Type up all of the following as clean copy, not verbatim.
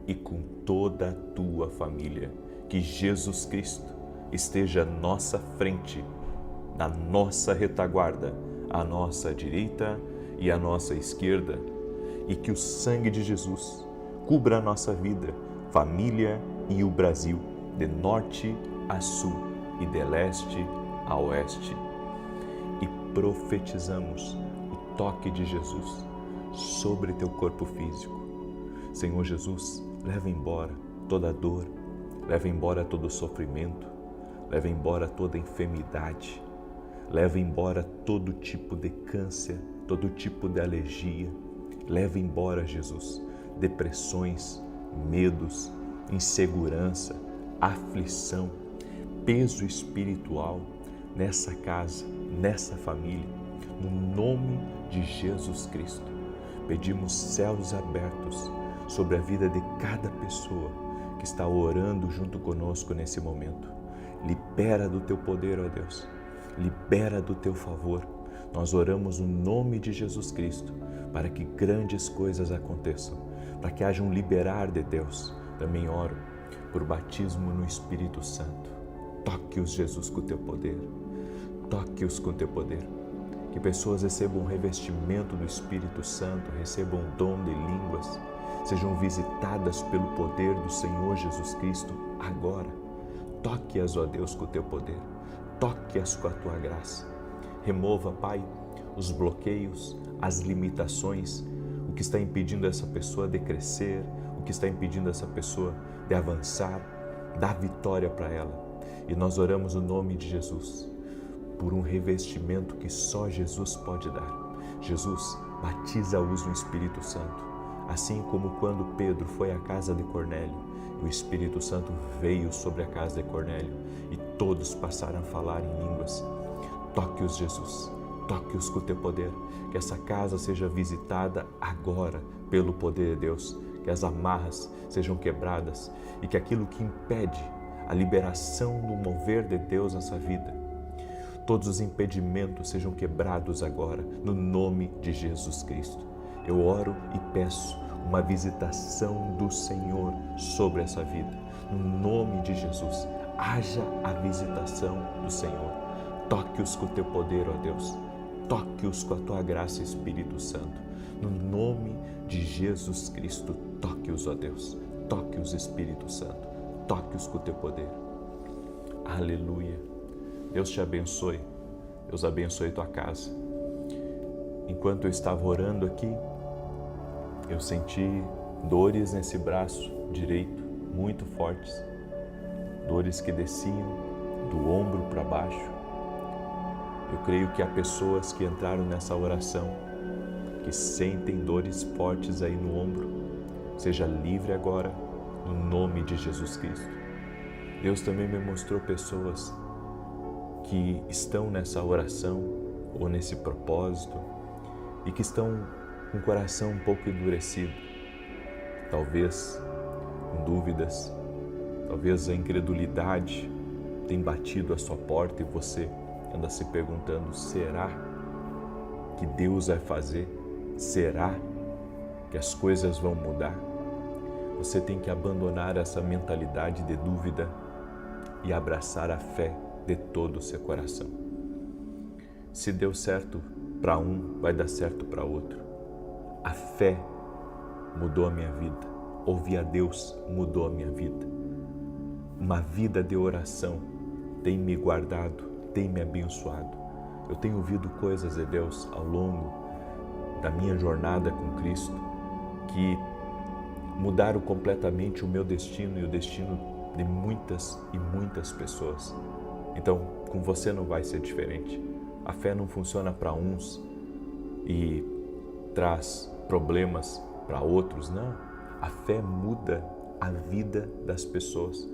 e com toda a tua família. Que Jesus Cristo esteja à nossa frente, na nossa retaguarda, à nossa direita e à nossa esquerda, e que o sangue de Jesus cubra a nossa vida, família e o Brasil, de norte a sul e de leste a oeste. E profetizamos o toque de Jesus sobre teu corpo físico. Senhor Jesus, leva embora toda dor, leva embora todo sofrimento, leva embora toda enfermidade, leva embora todo tipo de câncer, todo tipo de alergia. Leva embora, Jesus, depressões, medos, insegurança, aflição, peso espiritual nessa casa, nessa família. No nome de Jesus Cristo, pedimos céus abertos sobre a vida de cada pessoa que está orando junto conosco nesse momento. Libera do teu poder, ó Deus. Libera do teu favor. Nós oramos no nome de Jesus Cristo para que grandes coisas aconteçam, para que haja um liberar de Deus. Também oro por batismo no Espírito Santo. Toque-os, Jesus, com o teu poder. Toque-os com o teu poder. Que pessoas recebam um revestimento do Espírito Santo, recebam o dom de línguas, sejam visitadas pelo poder do Senhor Jesus Cristo agora. Toque-as, ó Deus, com o teu poder. Toque-as com a tua graça. Remova, Pai, os bloqueios, as limitações, o que está impedindo essa pessoa de crescer, o que está impedindo essa pessoa de avançar. Dá vitória para ela. E nós oramos no nome de Jesus, por um revestimento que só Jesus pode dar. Jesus, batiza-os no Espírito Santo, assim como quando Pedro foi à casa de Cornélio, o Espírito Santo veio sobre a casa de Cornélio e todos passaram a falar em línguas. Toque-os, Jesus, toque-os com o teu poder, que essa casa seja visitada agora pelo poder de Deus, que as amarras sejam quebradas e que aquilo que impede a liberação no mover de Deus nessa vida, todos os impedimentos sejam quebrados agora, no nome de Jesus Cristo. Eu oro e peço uma visitação do Senhor sobre essa vida. No nome de Jesus, haja a visitação do Senhor. Toque-os com o teu poder, ó Deus. Toque-os com a tua graça, Espírito Santo. No nome de Jesus Cristo, toque-os, ó Deus. Toque-os, Espírito Santo. Toque-os com o teu poder. Aleluia. Deus te abençoe. Deus abençoe tua casa. Enquanto eu estava orando aqui, eu senti dores nesse braço direito, muito fortes. Dores que desciam do ombro para baixo. Eu creio que há pessoas que entraram nessa oração, que sentem dores fortes aí no ombro. Seja livre agora, no nome de Jesus Cristo. Deus também me mostrou pessoas que estão nessa oração ou nesse propósito e que estão com o coração um pouco endurecido, talvez com dúvidas, talvez a incredulidade tem batido a sua porta e você anda se perguntando: será que Deus vai fazer? Será que as coisas vão mudar? Você tem que abandonar essa mentalidade de dúvida e abraçar a fé de todo o seu coração. Se deu certo para um, vai dar certo para outro. A fé mudou a minha vida. Ouvir a Deus mudou a minha vida. Uma vida de oração tem me guardado, tem me abençoado. Eu tenho ouvido coisas de Deus ao longo da minha jornada com Cristo que mudaram completamente o meu destino e o destino de muitas e muitas pessoas. Então, com você não vai ser diferente. A fé não funciona para uns e traz problemas para outros, não. A fé muda a vida das pessoas.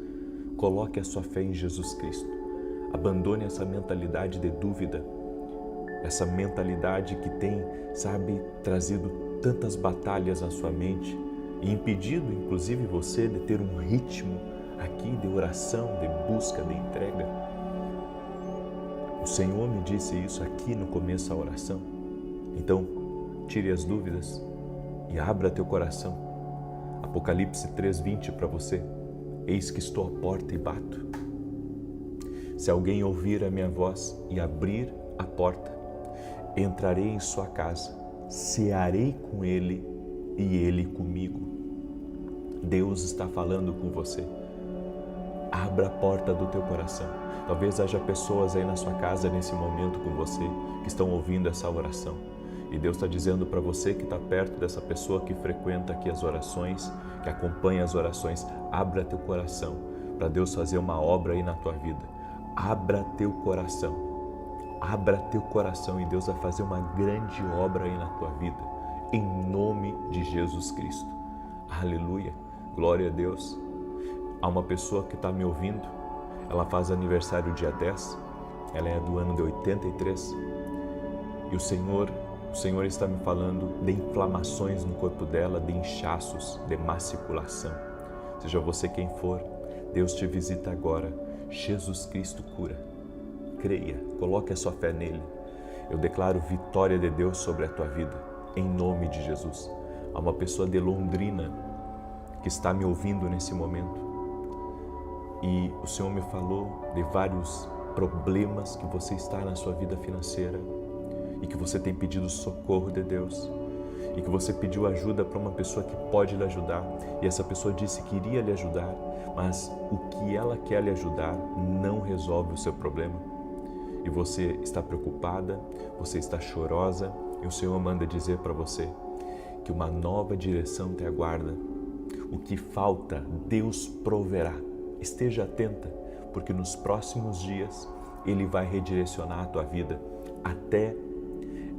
Coloque a sua fé em Jesus Cristo. Abandone essa mentalidade de dúvida, essa mentalidade que tem, trazido tantas batalhas à sua mente e impedido, inclusive, você de ter um ritmo aqui de oração, de busca, de entrega. O Senhor me disse isso aqui no começo da oração. Então, tire as dúvidas e abra teu coração. Apocalipse 3:20 para você. Eis que estou à porta e bato. Se alguém ouvir a minha voz e abrir a porta, entrarei em sua casa, cearei com ele e ele comigo. Deus está falando com você. Abra a porta do teu coração. Talvez haja pessoas aí na sua casa nesse momento com você que estão ouvindo essa oração. E Deus está dizendo para você que está perto dessa pessoa que frequenta aqui as orações, que acompanha as orações, abra teu coração para Deus fazer uma obra aí na tua vida. Abra teu coração e Deus vai fazer uma grande obra aí na tua vida, em nome de Jesus Cristo. Aleluia, glória a Deus. Há uma pessoa que está me ouvindo, ela faz aniversário dia 10, ela é do ano de 83 e o Senhor está me falando de inflamações no corpo dela, de inchaços, de maculação. Seja você quem for, Deus te visita agora. Jesus Cristo cura. Creia, coloque a sua fé nele. Eu declaro vitória de Deus sobre a tua vida, em nome de Jesus. Há uma pessoa de Londrina que está me ouvindo nesse momento e o Senhor me falou de vários problemas que você está na sua vida financeira e que você tem pedido socorro de Deus e que você pediu ajuda para uma pessoa que pode lhe ajudar e essa pessoa disse que iria lhe ajudar, mas o que ela quer lhe ajudar não resolve o seu problema. E você está preocupada, você está chorosa e o Senhor manda dizer para você que uma nova direção te aguarda. O que falta, Deus proverá. Esteja atenta, porque nos próximos dias Ele vai redirecionar a tua vida até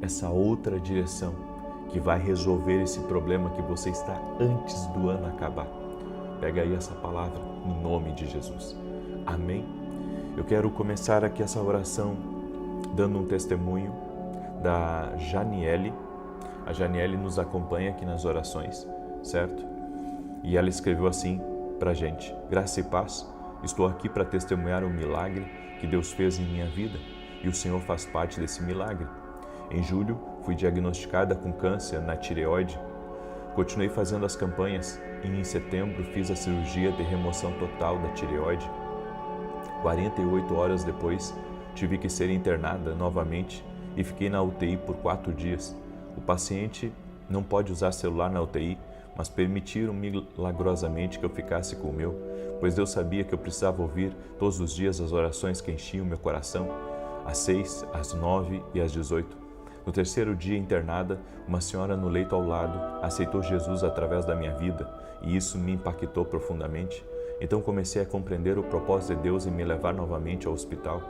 essa outra direção que vai resolver esse problema que você está antes do ano acabar. Pega aí essa palavra no nome de Jesus. Amém? Eu quero começar aqui essa oração dando um testemunho da Janiele. A Janiele nos acompanha aqui nas orações, certo? E ela escreveu assim pra gente: graça e paz, estou aqui para testemunhar o milagre que Deus fez em minha vida e o Senhor faz parte desse milagre. Em julho, fui diagnosticada com câncer na tireoide. Continuei fazendo as campanhas e em setembro fiz a cirurgia de remoção total da tireoide. 48 horas depois, tive que ser internada novamente e fiquei na UTI por 4 dias. O paciente não pode usar celular na UTI, mas permitiram milagrosamente que eu ficasse com o meu, pois Deus sabia que eu precisava ouvir todos os dias as orações que enchiam meu coração, às 6, às 9 e às 18. No terceiro dia internada, uma senhora no leito ao lado aceitou Jesus através da minha vida e isso me impactou profundamente. Então comecei a compreender o propósito de Deus em me levar novamente ao hospital.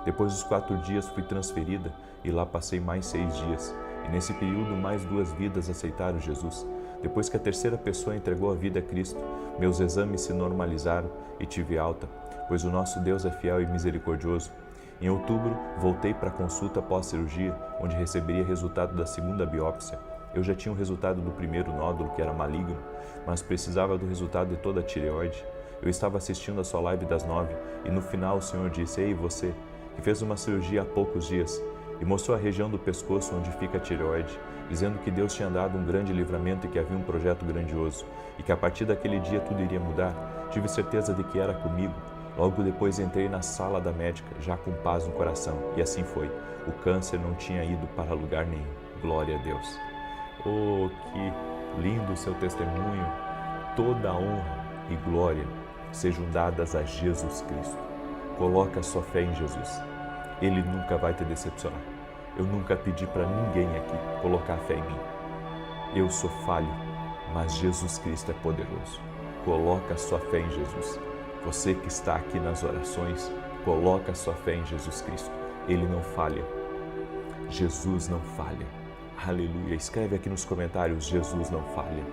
Depois dos 4 dias fui transferida e lá passei mais 6 dias. E nesse período mais 2 vidas aceitaram Jesus. Depois que a terceira pessoa entregou a vida a Cristo, meus exames se normalizaram e tive alta, pois o nosso Deus é fiel e misericordioso. Em outubro, voltei para a consulta pós-cirurgia, onde receberia resultado da segunda biópsia. Eu já tinha o resultado do primeiro nódulo, que era maligno, mas precisava do resultado de toda a tireoide. Eu estava assistindo a sua live das 9 e no final o Senhor disse: ei, você, que fez uma cirurgia há poucos dias, e mostrou a região do pescoço onde fica a tireoide, dizendo que Deus tinha dado um grande livramento e que havia um projeto grandioso, e que a partir daquele dia tudo iria mudar. Tive certeza de que era comigo. Logo depois entrei na sala da médica, já com paz no coração, e assim foi. O câncer não tinha ido para lugar nenhum. Glória a Deus. Oh, que lindo o seu testemunho. Toda honra e glória sejam dadas a Jesus Cristo. Coloca a sua fé em Jesus. Ele nunca vai te decepcionar. Eu nunca pedi para ninguém aqui colocar fé em mim. Eu sou falho, mas Jesus Cristo é poderoso. Coloca a sua fé em Jesus. Você que está aqui nas orações, coloca a sua fé em Jesus Cristo. Ele não falha. Jesus não falha. Aleluia. Escreve aqui nos comentários: Jesus não falha.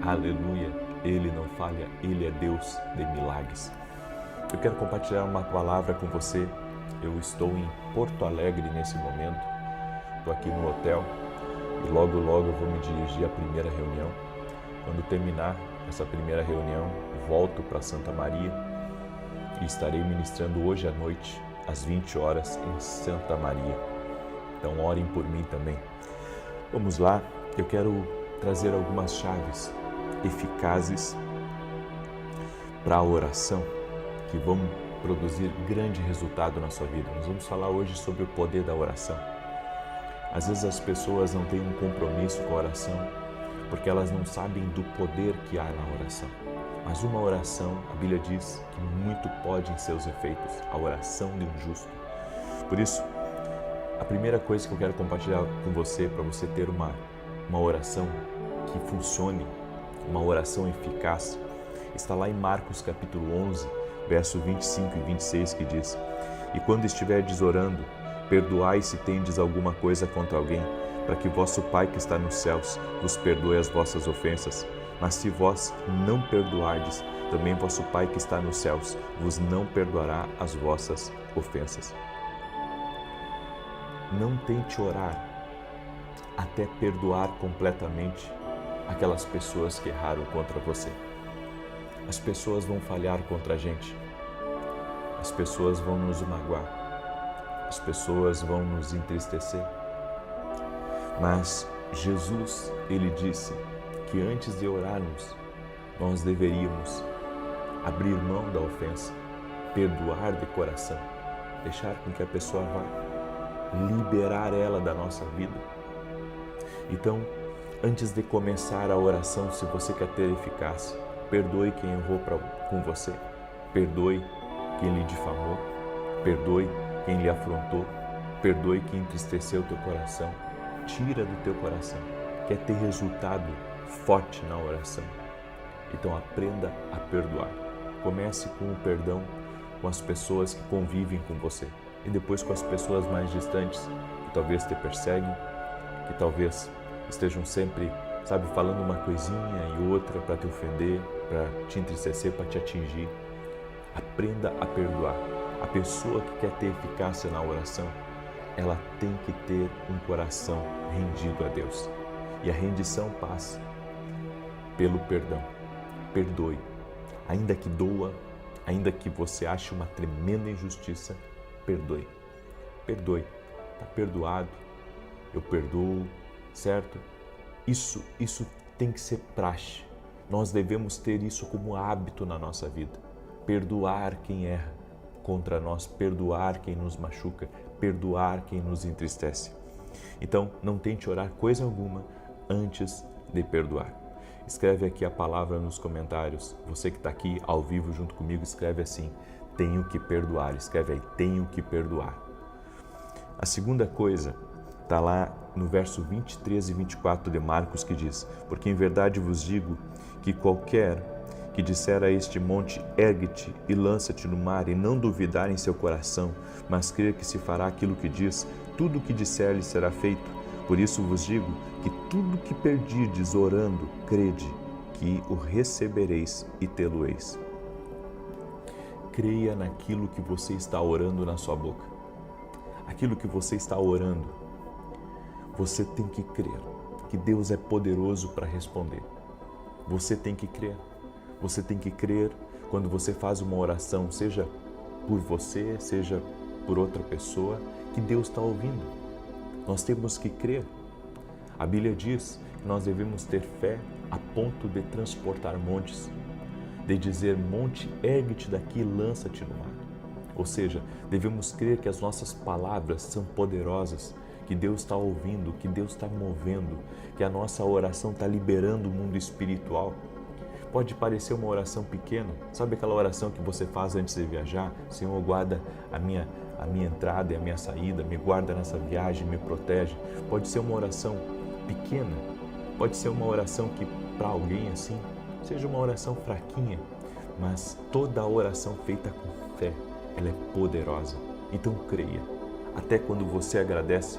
Aleluia. Ele não falha. Ele é Deus de milagres. Eu quero compartilhar uma palavra com você. Eu estou em Porto Alegre nesse momento. Estou aqui no hotel e logo eu vou me dirigir à primeira reunião. Quando terminar essa primeira reunião, volto para Santa Maria e estarei ministrando hoje à noite, às 20 horas, em Santa Maria. Então orem por mim também. Vamos lá, eu quero trazer algumas chaves eficazes para a oração que vão produzir grande resultado na sua vida. Nós vamos falar hoje sobre o poder da oração. Às vezes as pessoas não têm um compromisso com a oração porque elas não sabem do poder que há na oração. Mas uma oração, a Bíblia diz que muito pode em seus efeitos, a oração de um justo. Por isso, a primeira coisa que eu quero compartilhar com você, para você ter uma oração que funcione, uma oração eficaz, está lá em Marcos capítulo 11, verso 25 e 26, que diz: E quando estiverdes orando, perdoai se tendes alguma coisa contra alguém, para que vosso Pai que está nos céus vos perdoe as vossas ofensas. Mas se vós não perdoardes, também vosso Pai que está nos céus vos não perdoará as vossas ofensas. Não tente orar até perdoar completamente aquelas pessoas que erraram contra você. As pessoas vão falhar contra a gente. As pessoas vão nos magoar. As pessoas vão nos entristecer. Mas Jesus, Ele disse que antes de orarmos, nós deveríamos abrir mão da ofensa, perdoar de coração, deixar com que a pessoa vá, liberar ela da nossa vida. Então, antes de começar a oração, se você quer ter eficácia, perdoe quem errou com você, perdoe quem lhe difamou, perdoe quem lhe afrontou, perdoe quem entristeceu o teu coração, tira do teu coração. Quer ter resultado forte na oração? Então aprenda a perdoar. Comece com o perdão com as pessoas que convivem com você e depois com as pessoas mais distantes, que talvez te perseguem, que talvez estejam sempre, falando uma coisinha e outra para te ofender, para te entristecer, para te atingir. Aprenda a perdoar. A pessoa que quer ter eficácia na oração, ela tem que ter um coração rendido a Deus. E a rendição passa pelo perdão. Perdoe. Ainda que doa, ainda que você ache uma tremenda injustiça, perdoe. Perdoe. Está perdoado. Eu perdoo, certo? Isso tem que ser praxe. Nós devemos ter isso como hábito na nossa vida. Perdoar quem erra contra nós, perdoar quem nos machuca, perdoar quem nos entristece. Então, não tente orar coisa alguma antes de perdoar. Escreve aqui a palavra nos comentários. Você que está aqui ao vivo junto comigo, escreve assim: tenho que perdoar. Escreve aí: tenho que perdoar. A segunda coisa está lá no verso 23 e 24 de Marcos, que diz: porque em verdade vos digo que qualquer que disser a este monte, ergue-te e lança-te no mar, e não duvidar em seu coração, mas crer que se fará aquilo que diz, tudo o que disser lhe será feito. Por isso vos digo que tudo que pedirdes orando, crede que o recebereis e tê-lo-eis. Creia naquilo que você está orando na sua boca. Aquilo que você está orando, você tem que crer que Deus é poderoso para responder. Você tem que crer. Você tem que crer quando você faz uma oração, seja por você, seja por outra pessoa, que Deus está ouvindo. Nós temos que crer. A Bíblia diz que nós devemos ter fé a ponto de transportar montes, de dizer: monte, ergue-te daqui e lança-te no mar. Ou seja, devemos crer que as nossas palavras são poderosas, que Deus está ouvindo, que Deus está movendo, que a nossa oração está liberando o mundo espiritual. Pode parecer uma oração pequena, sabe aquela oração que você faz antes de viajar? Senhor, guarda a minha entrada e a minha saída, me guarda nessa viagem, me protege. Pode ser uma oração pequena, pode ser uma oração que para alguém assim, seja uma oração fraquinha, mas toda a oração feita com fé, ela é poderosa. Então creia, até quando você agradece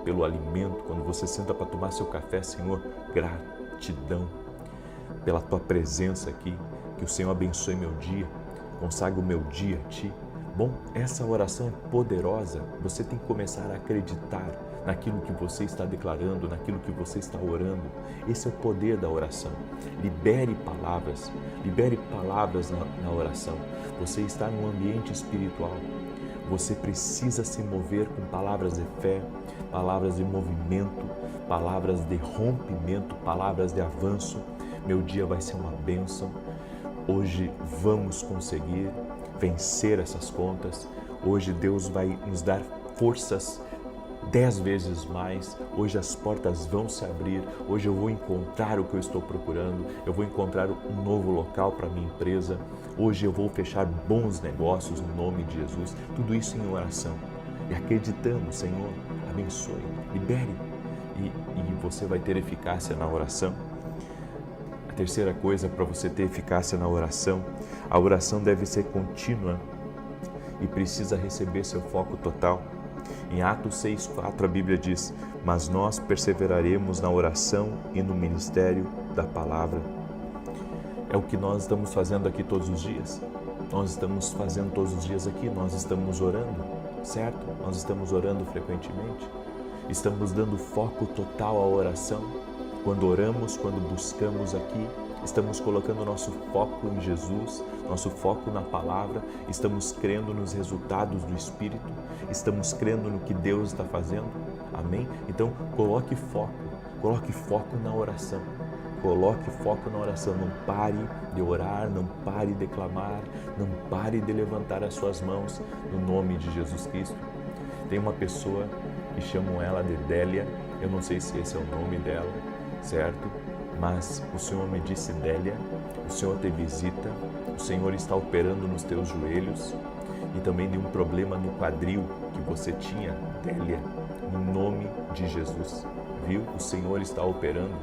pelo alimento, quando você senta para tomar seu café, Senhor, gratidão pela tua presença aqui, que o Senhor abençoe meu dia, consagre o meu dia a ti. Bom, essa oração é poderosa, você tem que começar a acreditar naquilo que você está declarando, naquilo que você está orando. Esse é o poder da oração. Libere palavras na oração. Você está num ambiente espiritual, você precisa se mover com palavras de fé, palavras de movimento, palavras de rompimento, palavras de avanço. meu dia vai ser uma bênção, hoje vamos conseguir vencer essas contas, hoje Deus vai nos dar forças 10 vezes mais, hoje as portas vão se abrir, hoje eu vou encontrar o que eu estou procurando, eu vou encontrar um novo local para minha empresa, hoje eu vou fechar bons negócios no nome de Jesus, tudo isso em oração e acreditando, Senhor, abençoe, libere e você vai ter eficácia na oração. A terceira coisa para você ter eficácia na oração, a oração deve ser contínua e precisa receber seu foco total. Em Atos 6,4 a Bíblia diz: mas nós perseveraremos na oração e no ministério da palavra. É o que nós estamos fazendo aqui todos os dias. Nós estamos fazendo todos os dias aqui, nós estamos orando, certo? Nós estamos orando frequentemente. Estamos dando foco total à oração. Quando oramos, quando buscamos aqui, estamos colocando nosso foco em Jesus, nosso foco na palavra, estamos crendo nos resultados do Espírito, estamos crendo no que Deus está fazendo, amém? Então, coloque foco na oração, coloque foco na oração, não pare de orar, não pare de clamar, não pare de levantar as suas mãos no nome de Jesus Cristo. Tem uma pessoa que chamam ela de Délia, eu não sei se esse é o nome dela, certo? Mas o Senhor me disse, Délia, o Senhor te visita, o Senhor está operando nos teus joelhos e também de um problema no quadril que você tinha, Délia, no nome de Jesus, viu? O Senhor está operando.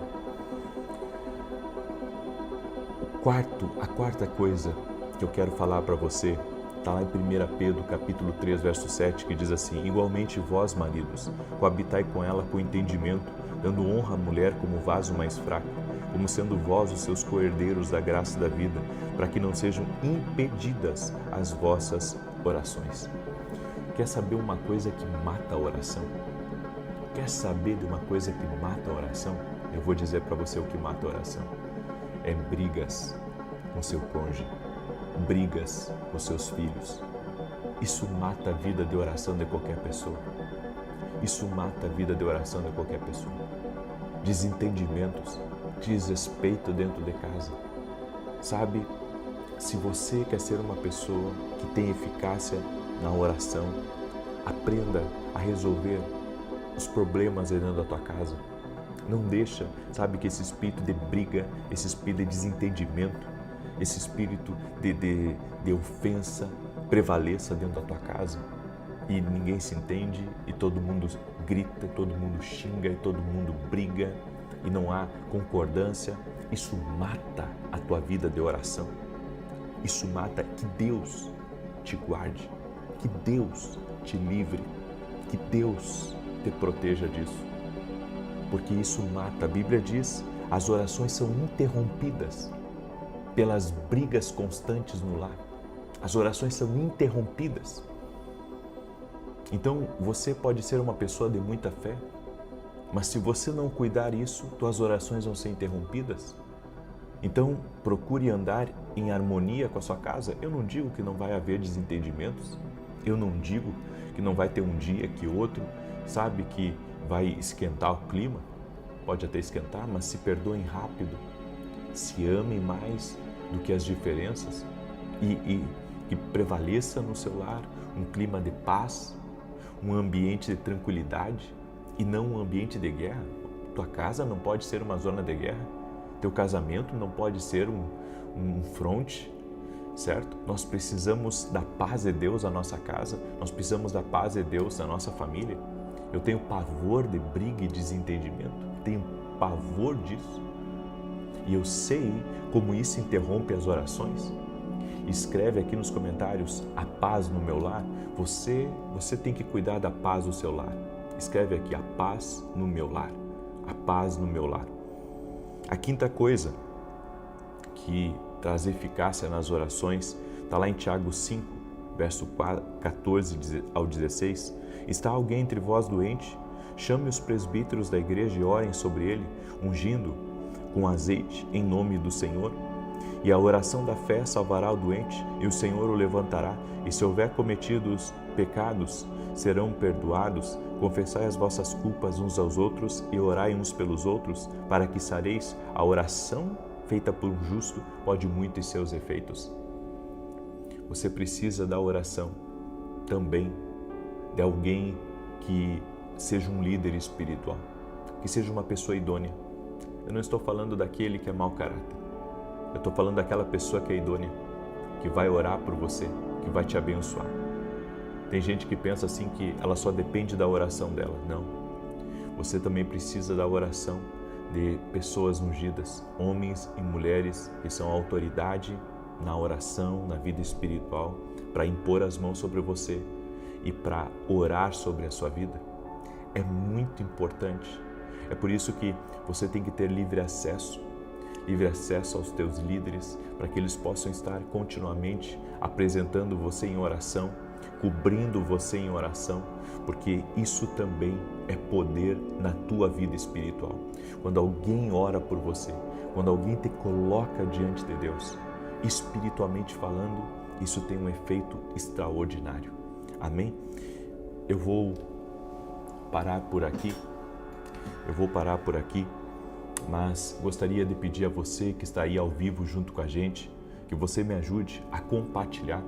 A quarta coisa que eu quero falar para você, está lá em 1 Pedro, capítulo 3, verso 7, que diz assim: igualmente vós, maridos, coabitai com ela com entendimento, dando honra à mulher como vaso mais fraco, como sendo vós os seus co-herdeiros da graça da vida, para que não sejam impedidas as vossas orações. Quer saber uma coisa que mata a oração? Quer saber de uma coisa que mata a oração? Eu vou dizer para você o que mata a oração. É brigas com seu cônjuge, brigas com seus filhos. Isso mata a vida de oração de qualquer pessoa. Isso mata a vida de oração de qualquer pessoa. Desentendimentos, desrespeito dentro de casa. Sabe, se você quer ser uma pessoa que tem eficácia na oração, aprenda a resolver os problemas dentro da tua casa. Não deixa, sabe, que esse espírito de briga, esse espírito de desentendimento, esse espírito de ofensa prevaleça dentro da tua casa e ninguém se entende e todo mundo grita, todo mundo xinga e todo mundo briga e não há concordância. Isso mata a tua vida de oração. Isso mata. Que Deus te guarde, que Deus te livre, que Deus te proteja disso. Porque isso mata. A Bíblia diz, as orações são interrompidas pelas brigas constantes no lar. As orações são interrompidas. Então, você pode ser uma pessoa de muita fé, mas se você não cuidar isso, tuas orações vão ser interrompidas. Então, procure andar em harmonia com a sua casa. Eu não digo que não vai haver desentendimentos. Eu não digo que não vai ter um dia que outro, sabe, que vai esquentar o clima. Pode até esquentar, mas se perdoem rápido. Se amem mais do que as diferenças e que prevaleça no seu lar um clima de paz, um ambiente de tranquilidade e não um ambiente de guerra. Tua casa não pode ser uma zona de guerra. Teu casamento não pode ser um fronte, certo? Nós precisamos da paz de Deus na nossa casa, nós precisamos da paz de Deus na nossa família. Eu tenho pavor de briga e desentendimento, tenho pavor disso. E eu sei como isso interrompe as orações. Escreve aqui nos comentários, a paz no meu lar. Você tem que cuidar da paz do seu lar. Escreve aqui, a paz no meu lar. A paz no meu lar. A quinta coisa que traz eficácia nas orações está lá em Tiago 5, verso 14 ao 16. Está alguém entre vós doente? Chame os presbíteros da igreja e orem sobre ele, ungindo com azeite em nome do Senhor. E a oração da fé salvará o doente, e o Senhor o levantará. E se houver cometidos pecados, serão perdoados. Confessai as vossas culpas uns aos outros e orai uns pelos outros, para que sareis. A oração feita por um justo pode muito em seus efeitos. Você precisa da oração também de alguém que seja um líder espiritual, que seja uma pessoa idônea. Eu não estou falando daquele que é mau caráter. Eu estou falando daquela pessoa que é idônea, que vai orar por você, que vai te abençoar. Tem gente que pensa assim que ela só depende da oração dela. Não. Você também precisa da oração de pessoas ungidas, homens e mulheres que são autoridade na oração, na vida espiritual, para impor as mãos sobre você e para orar sobre a sua vida. É muito importante. É por isso que você tem que ter livre acesso aos teus líderes, para que eles possam estar continuamente apresentando você em oração, cobrindo você em oração, porque isso também é poder na tua vida espiritual. Quando alguém ora por você, quando alguém te coloca diante de Deus, espiritualmente falando, isso tem um efeito extraordinário. Amém? Eu vou parar por aqui, mas gostaria de pedir a você que está aí ao vivo junto com a gente, que você me ajude a compartilhar.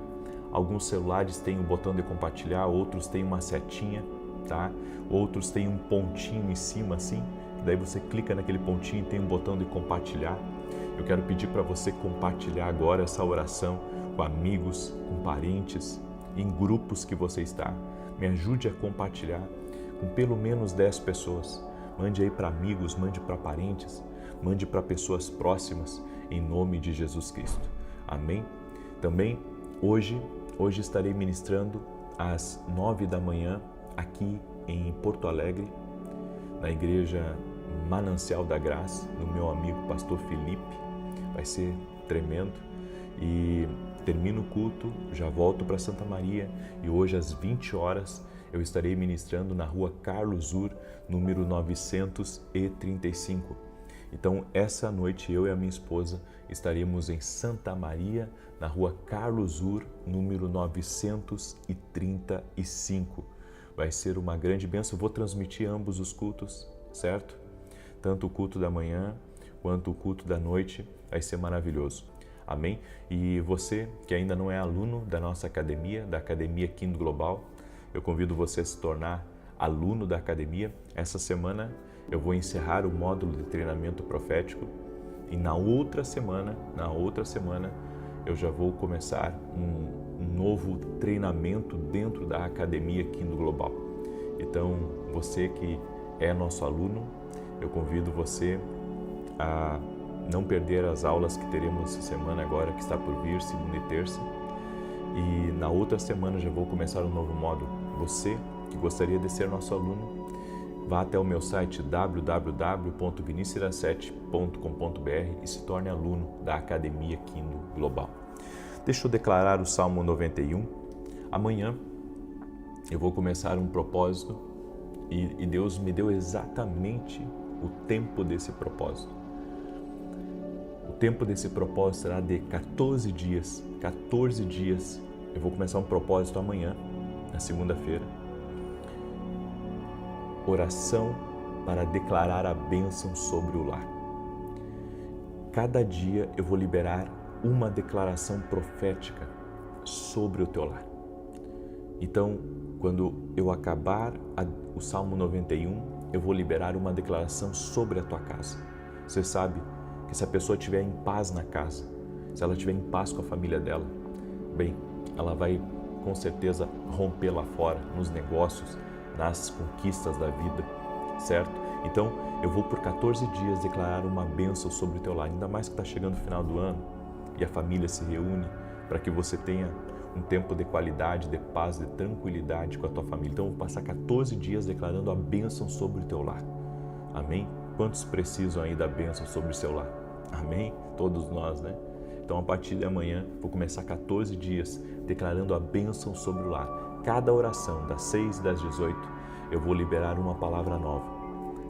Alguns celulares têm o botão de compartilhar, outros têm uma setinha, tá? Outros têm um pontinho em cima assim, daí você clica naquele pontinho e tem um botão de compartilhar. Eu quero pedir para você compartilhar agora essa oração com amigos, com parentes, em grupos que você está. Me ajude a compartilhar com pelo menos 10 pessoas. Mande aí para amigos, mande para parentes, mande para pessoas próximas, em nome de Jesus Cristo. Amém? Também hoje estarei ministrando às 9 da manhã aqui em Porto Alegre, na igreja Manancial da Graça, do meu amigo pastor Felipe. Vai ser tremendo. E termino o culto, já volto para Santa Maria e hoje às 20 horas eu estarei ministrando na rua Carlos Ur, número 935. Então, essa noite eu e a minha esposa estaremos em Santa Maria, na rua Carlos Ur, número 935. Vai ser uma grande bênção. Eu vou transmitir ambos os cultos, certo? Tanto o culto da manhã quanto o culto da noite. Vai ser maravilhoso. Amém? E você que ainda não é aluno da nossa academia, da Academia Kingdom Global, eu convido você a se tornar aluno da academia. Essa semana eu vou encerrar o módulo de treinamento profético e na outra semana eu já vou começar um novo treinamento dentro da Academia Kingdom Global. Então, você que é nosso aluno, eu convido você a não perder as aulas que teremos essa semana agora, que está por vir, segunda e terça. E na outra semana já vou começar um novo módulo. Você que gostaria de ser nosso aluno, vá até o meu site www.vinicius7.com.br e se torne aluno da Academia Kingdom Global. Deixa eu declarar o Salmo 91. Amanhã eu vou começar um propósito e Deus me deu exatamente o tempo desse propósito. O tempo desse propósito será de 14 dias. 14 dias. Eu vou começar um propósito amanhã, na segunda-feira. Oração para declarar a bênção sobre o lar. Cada dia eu vou liberar uma declaração profética sobre o teu lar. Então, quando eu acabar o Salmo 91, eu vou liberar uma declaração sobre a tua casa. Você sabe que se a pessoa estiver em paz na casa, se ela estiver em paz com a família dela, bem, ela vai com certeza romper lá fora, nos negócios, nas conquistas da vida, certo? Então, eu vou por 14 dias declarar uma bênção sobre o teu lar, ainda mais que está chegando o final do ano e a família se reúne para que você tenha um tempo de qualidade, de paz, de tranquilidade com a tua família. Então, eu vou passar 14 dias declarando a bênção sobre o teu lar. Amém? Quantos precisam aí da bênção sobre o seu lar? Amém? Todos nós, né? Então, a partir de amanhã, vou começar 14 dias declarando a bênção sobre o lar. Cada oração, das 6 e das 18, eu vou liberar uma palavra nova,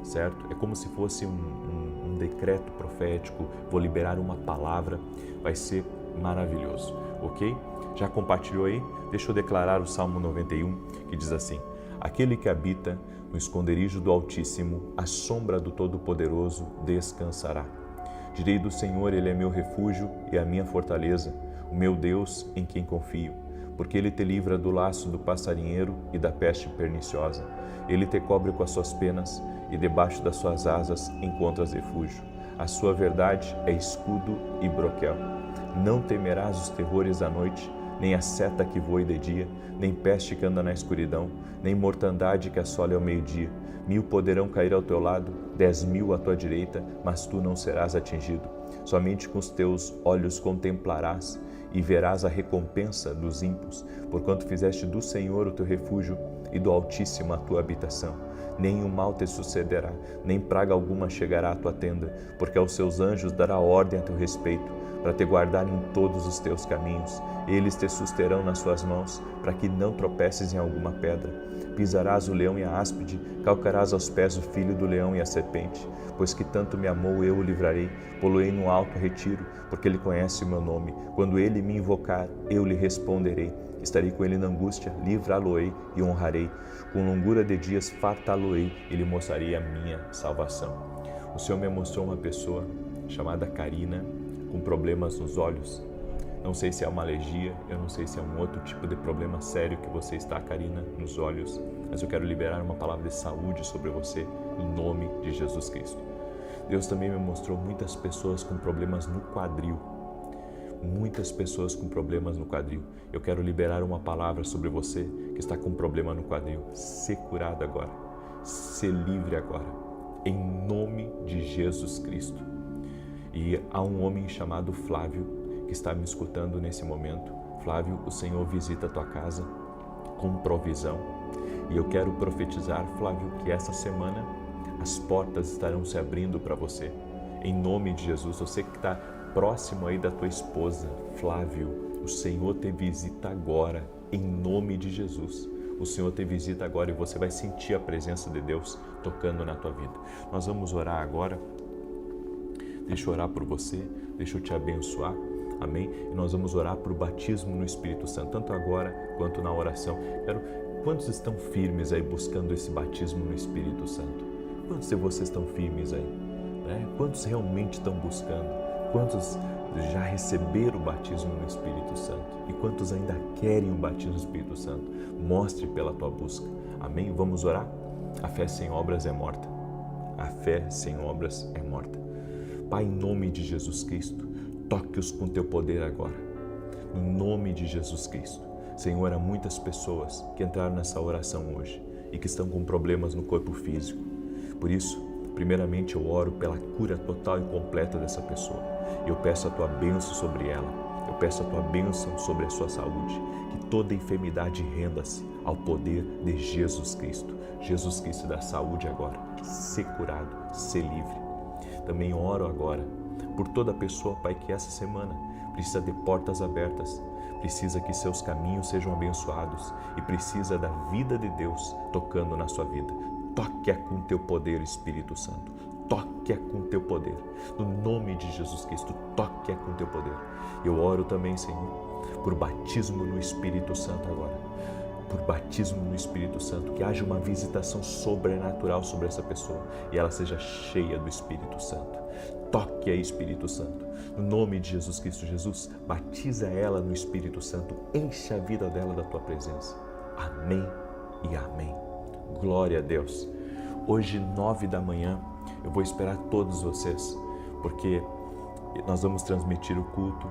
certo? É como se fosse um decreto profético, vou liberar uma palavra, vai ser maravilhoso, ok? Já compartilhou aí? Deixa eu declarar o Salmo 91, que diz assim: aquele que habita no esconderijo do Altíssimo, à sombra do Todo-Poderoso descansará. Direi do Senhor, Ele é meu refúgio e a minha fortaleza, o meu Deus em quem confio. Porque Ele te livra do laço do passarinheiro e da peste perniciosa. Ele te cobre com as suas penas e debaixo das suas asas encontras refúgio. A sua verdade é escudo e broquel. Não temerás os terrores da noite, nem a seta que voe de dia, nem peste que anda na escuridão, nem mortandade que assole ao meio-dia. 1000 poderão cair ao teu lado, 10.000 à tua direita, mas tu não serás atingido. Somente com os teus olhos contemplarás e verás a recompensa dos ímpios, porquanto fizeste do Senhor o teu refúgio e do Altíssimo a tua habitação. Nenhum mal te sucederá, nem praga alguma chegará à tua tenda, porque aos seus anjos dará ordem a teu respeito, para te guardar em todos os teus caminhos. Eles te susterão nas suas mãos, para que não tropeces em alguma pedra. Pisarás o leão e a áspide, calcarás aos pés o filho do leão e a serpente. Pois que tanto me amou, eu o livrarei, pô-lo-ei no alto retiro, porque ele conhece o meu nome. Quando ele me invocar, eu lhe responderei. Estarei com ele na angústia, livrá-lo-ei e honrarei. Com longura de dias fartá-lo-ei e lhe mostrarei a minha salvação. O Senhor me mostrou uma pessoa chamada Karina, com problemas nos olhos. Não sei se é uma alergia, eu não sei se é um outro tipo de problema sério que você está, Karina, nos olhos, mas eu quero liberar uma palavra de saúde sobre você, em nome de Jesus Cristo. Deus também me mostrou muitas pessoas com problemas no quadril. Muitas pessoas com problemas no quadril. Eu quero liberar uma palavra sobre você que está com problema no quadril. Ser curado agora. Ser livre agora. Em nome de Jesus Cristo. E há um homem chamado Flávio que está me escutando nesse momento. Flávio, o Senhor visita a tua casa com provisão. E eu quero profetizar, Flávio, que essa semana as portas estarão se abrindo para você. Em nome de Jesus, você que está próximo aí da tua esposa, Flávio, o Senhor te visita agora, em nome de Jesus. O Senhor te visita agora e você vai sentir a presença de Deus tocando na tua vida. Nós vamos orar agora. Deixa eu orar por você, deixa eu te abençoar, amém? E nós vamos orar por batismo no Espírito Santo, tanto agora quanto na oração. Quantos estão firmes aí buscando esse batismo no Espírito Santo? Quantos de vocês estão firmes aí? Né? Quantos realmente estão buscando? Quantos já receberam o batismo no Espírito Santo? E quantos ainda querem o batismo no Espírito Santo? Mostre pela tua busca, amém? Vamos orar? A fé sem obras é morta. A fé sem obras é morta. Pai, em nome de Jesus Cristo, toque-os com teu poder agora. Em nome de Jesus Cristo. Senhor, há muitas pessoas que entraram nessa oração hoje e que estão com problemas no corpo físico. Por isso, primeiramente eu oro pela cura total e completa dessa pessoa. Eu peço a tua bênção sobre ela. Eu peço a tua bênção sobre a sua saúde. Que toda enfermidade renda-se ao poder de Jesus Cristo. Jesus Cristo dá saúde agora. Ser curado, ser livre. Também oro agora por toda pessoa, Pai, que essa semana precisa de portas abertas, precisa que seus caminhos sejam abençoados e precisa da vida de Deus tocando na sua vida. Toque-a com teu poder, Espírito Santo. Toque-a com teu poder. No nome de Jesus Cristo, toque-a com teu poder. Eu oro também, Senhor, por batismo no Espírito Santo agora. Por batismo no Espírito Santo, que haja uma visitação sobrenatural sobre essa pessoa e ela seja cheia do Espírito Santo. Toque a Espírito Santo. No nome de Jesus Cristo, Jesus, batiza ela no Espírito Santo, enche a vida dela da tua presença. Amém e amém. Glória a Deus. Hoje, 9 da manhã, eu vou esperar todos vocês, porque nós vamos transmitir o culto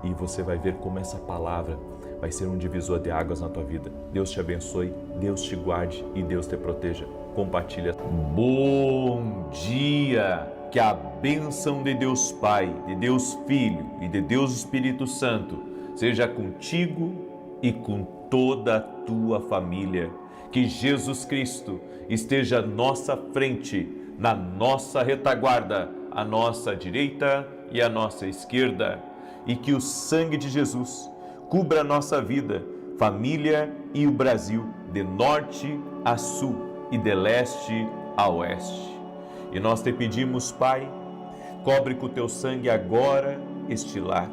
e você vai ver como essa palavra vai ser um divisor de águas na tua vida. Deus te abençoe, Deus te guarde e Deus te proteja. Compartilha. Bom dia! Que a bênção de Deus Pai, de Deus Filho e de Deus Espírito Santo seja contigo e com toda a tua família. Que Jesus Cristo esteja à nossa frente, na nossa retaguarda, à nossa direita e à nossa esquerda. E que o sangue de Jesus cubra a nossa vida, família e o Brasil, de norte a sul e de leste a oeste. E nós te pedimos, Pai, cobre com o teu sangue agora este lar.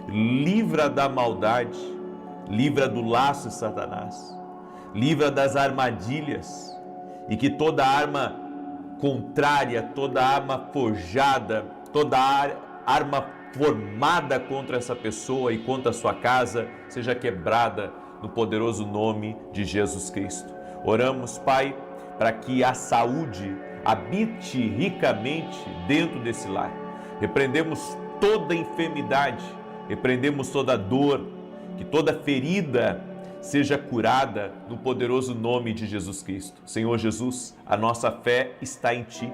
Livra da maldade, livra do laço de Satanás, livra das armadilhas e que toda arma contrária, toda arma forjada toda arma formada contra essa pessoa e contra a sua casa seja quebrada no poderoso nome de Jesus Cristo. Oramos, Pai, para que a saúde habite ricamente dentro desse lar. Repreendemos toda enfermidade, repreendemos toda dor, que toda ferida seja curada no poderoso nome de Jesus Cristo. Senhor Jesus, a nossa fé está em Ti,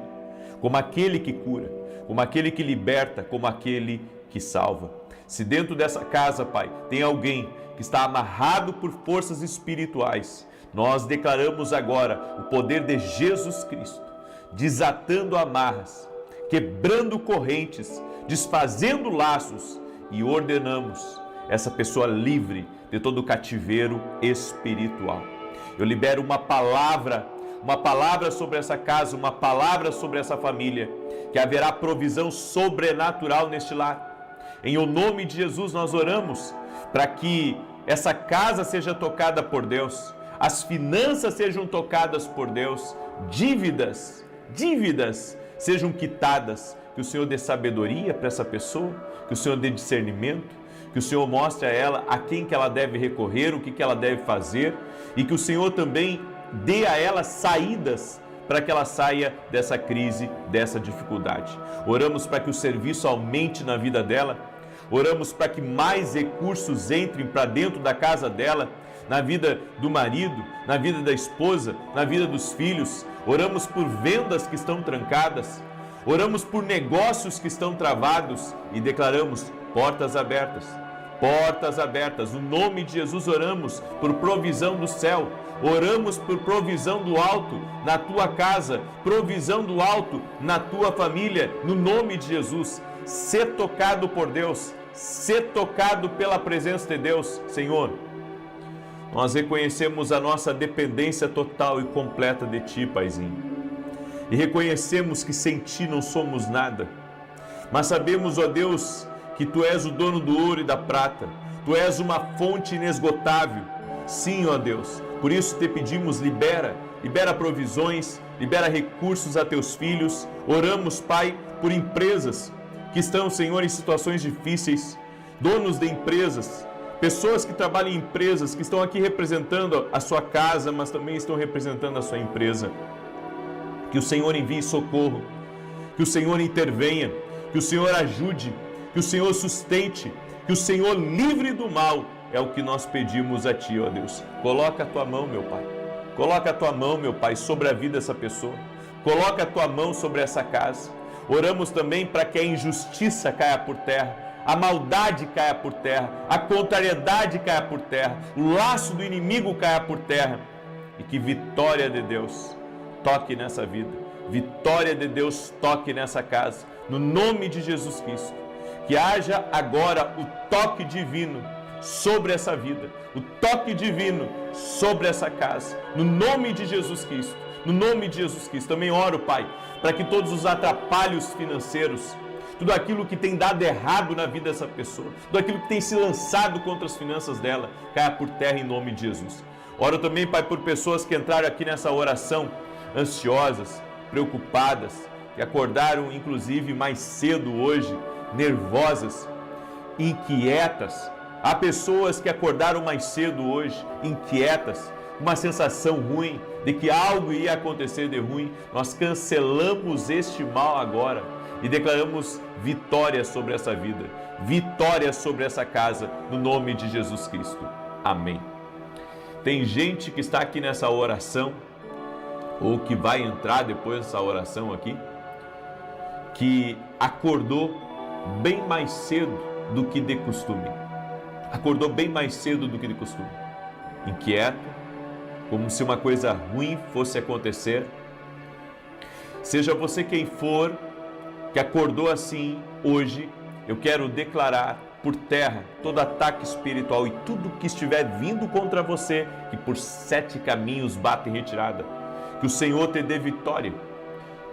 como aquele que cura, como aquele que liberta, como aquele que salva. Se dentro dessa casa, Pai, tem alguém que está amarrado por forças espirituais, nós declaramos agora o poder de Jesus Cristo, desatando amarras, quebrando correntes, desfazendo laços, e ordenamos essa pessoa livre de todo cativeiro espiritual. Eu libero uma palavra sobre essa casa, uma palavra sobre essa família, que haverá provisão sobrenatural neste lar. Em o nome de Jesus nós oramos para que essa casa seja tocada por Deus, as finanças sejam tocadas por Deus, dívidas sejam quitadas, que o Senhor dê sabedoria para essa pessoa, que o Senhor dê discernimento, que o Senhor mostre a ela a quem que ela deve recorrer, o que ela deve fazer, e que o Senhor também dê a ela saídas para que ela saia dessa crise, dessa dificuldade. Oramos para que o serviço aumente na vida dela, oramos para que mais recursos entrem para dentro da casa dela, na vida do marido, na vida da esposa, na vida dos filhos. Oramos por vendas que estão trancadas, oramos por negócios que estão travados e declaramos portas abertas. Portas abertas, no nome de Jesus oramos por provisão do céu, oramos por provisão do alto na tua casa, provisão do alto na tua família, no nome de Jesus. Ser tocado por Deus, ser tocado pela presença de Deus. Senhor, nós reconhecemos a nossa dependência total e completa de Ti, Paizinho, e reconhecemos que sem Ti não somos nada, mas sabemos, ó Deus, que Tu és o dono do ouro e da prata, Tu és uma fonte inesgotável. Sim, ó Deus, por isso te pedimos, libera provisões, libera recursos a Teus filhos. Oramos, Pai, por empresas que estão, Senhor, em situações difíceis, donos de empresas, pessoas que trabalham em empresas, que estão aqui representando a sua casa, mas também estão representando a sua empresa. Que o Senhor envie socorro, que o Senhor intervenha, que o Senhor ajude, que o Senhor sustente, que o Senhor livre do mal, é o que nós pedimos a Ti, ó Deus. Coloca a Tua mão, meu Pai. Coloca a Tua mão, meu Pai, sobre a vida dessa pessoa. Coloca a Tua mão sobre essa casa. Oramos também para que a injustiça caia por terra, a maldade caia por terra, a contrariedade caia por terra, o laço do inimigo caia por terra, e que vitória de Deus toque nessa vida, vitória de Deus toque nessa casa, no nome de Jesus Cristo. Que haja agora o toque divino sobre essa vida, o toque divino sobre essa casa, no nome de Jesus Cristo, no nome de Jesus Cristo. Também oro, Pai, para que todos os atrapalhos financeiros, tudo aquilo que tem dado errado na vida dessa pessoa, tudo aquilo que tem se lançado contra as finanças dela, caia por terra em nome de Jesus. Oro também, Pai, por pessoas que entraram aqui nessa oração ansiosas, preocupadas, que acordaram inclusive mais cedo hoje, nervosas, inquietas. Há pessoas que acordaram mais cedo hoje, inquietas, uma sensação ruim de que algo ia acontecer de ruim. Nós cancelamos este mal agora e declaramos vitória sobre essa vida, vitória sobre essa casa, no nome de Jesus Cristo. Amém. Tem gente que está aqui nessa oração, ou que vai entrar depois dessa oração aqui, que acordou bem mais cedo do que de costume. Acordou bem mais cedo do que de costume. Inquieto, como se uma coisa ruim fosse acontecer. Seja você quem for que acordou assim hoje, eu quero declarar por terra todo ataque espiritual e tudo que estiver vindo contra você, que por 7 caminhos bate em retirada. Que o Senhor te dê vitória.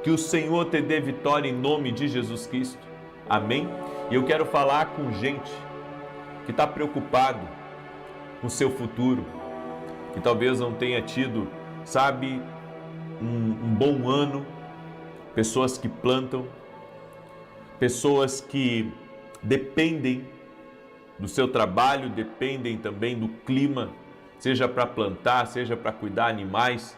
Que o Senhor te dê vitória em nome de Jesus Cristo. Amém? E eu quero falar com gente que está preocupado com o seu futuro, que talvez não tenha tido, sabe, um bom ano, pessoas que plantam, pessoas que dependem do seu trabalho, dependem também do clima, seja para plantar, seja para cuidar de animais.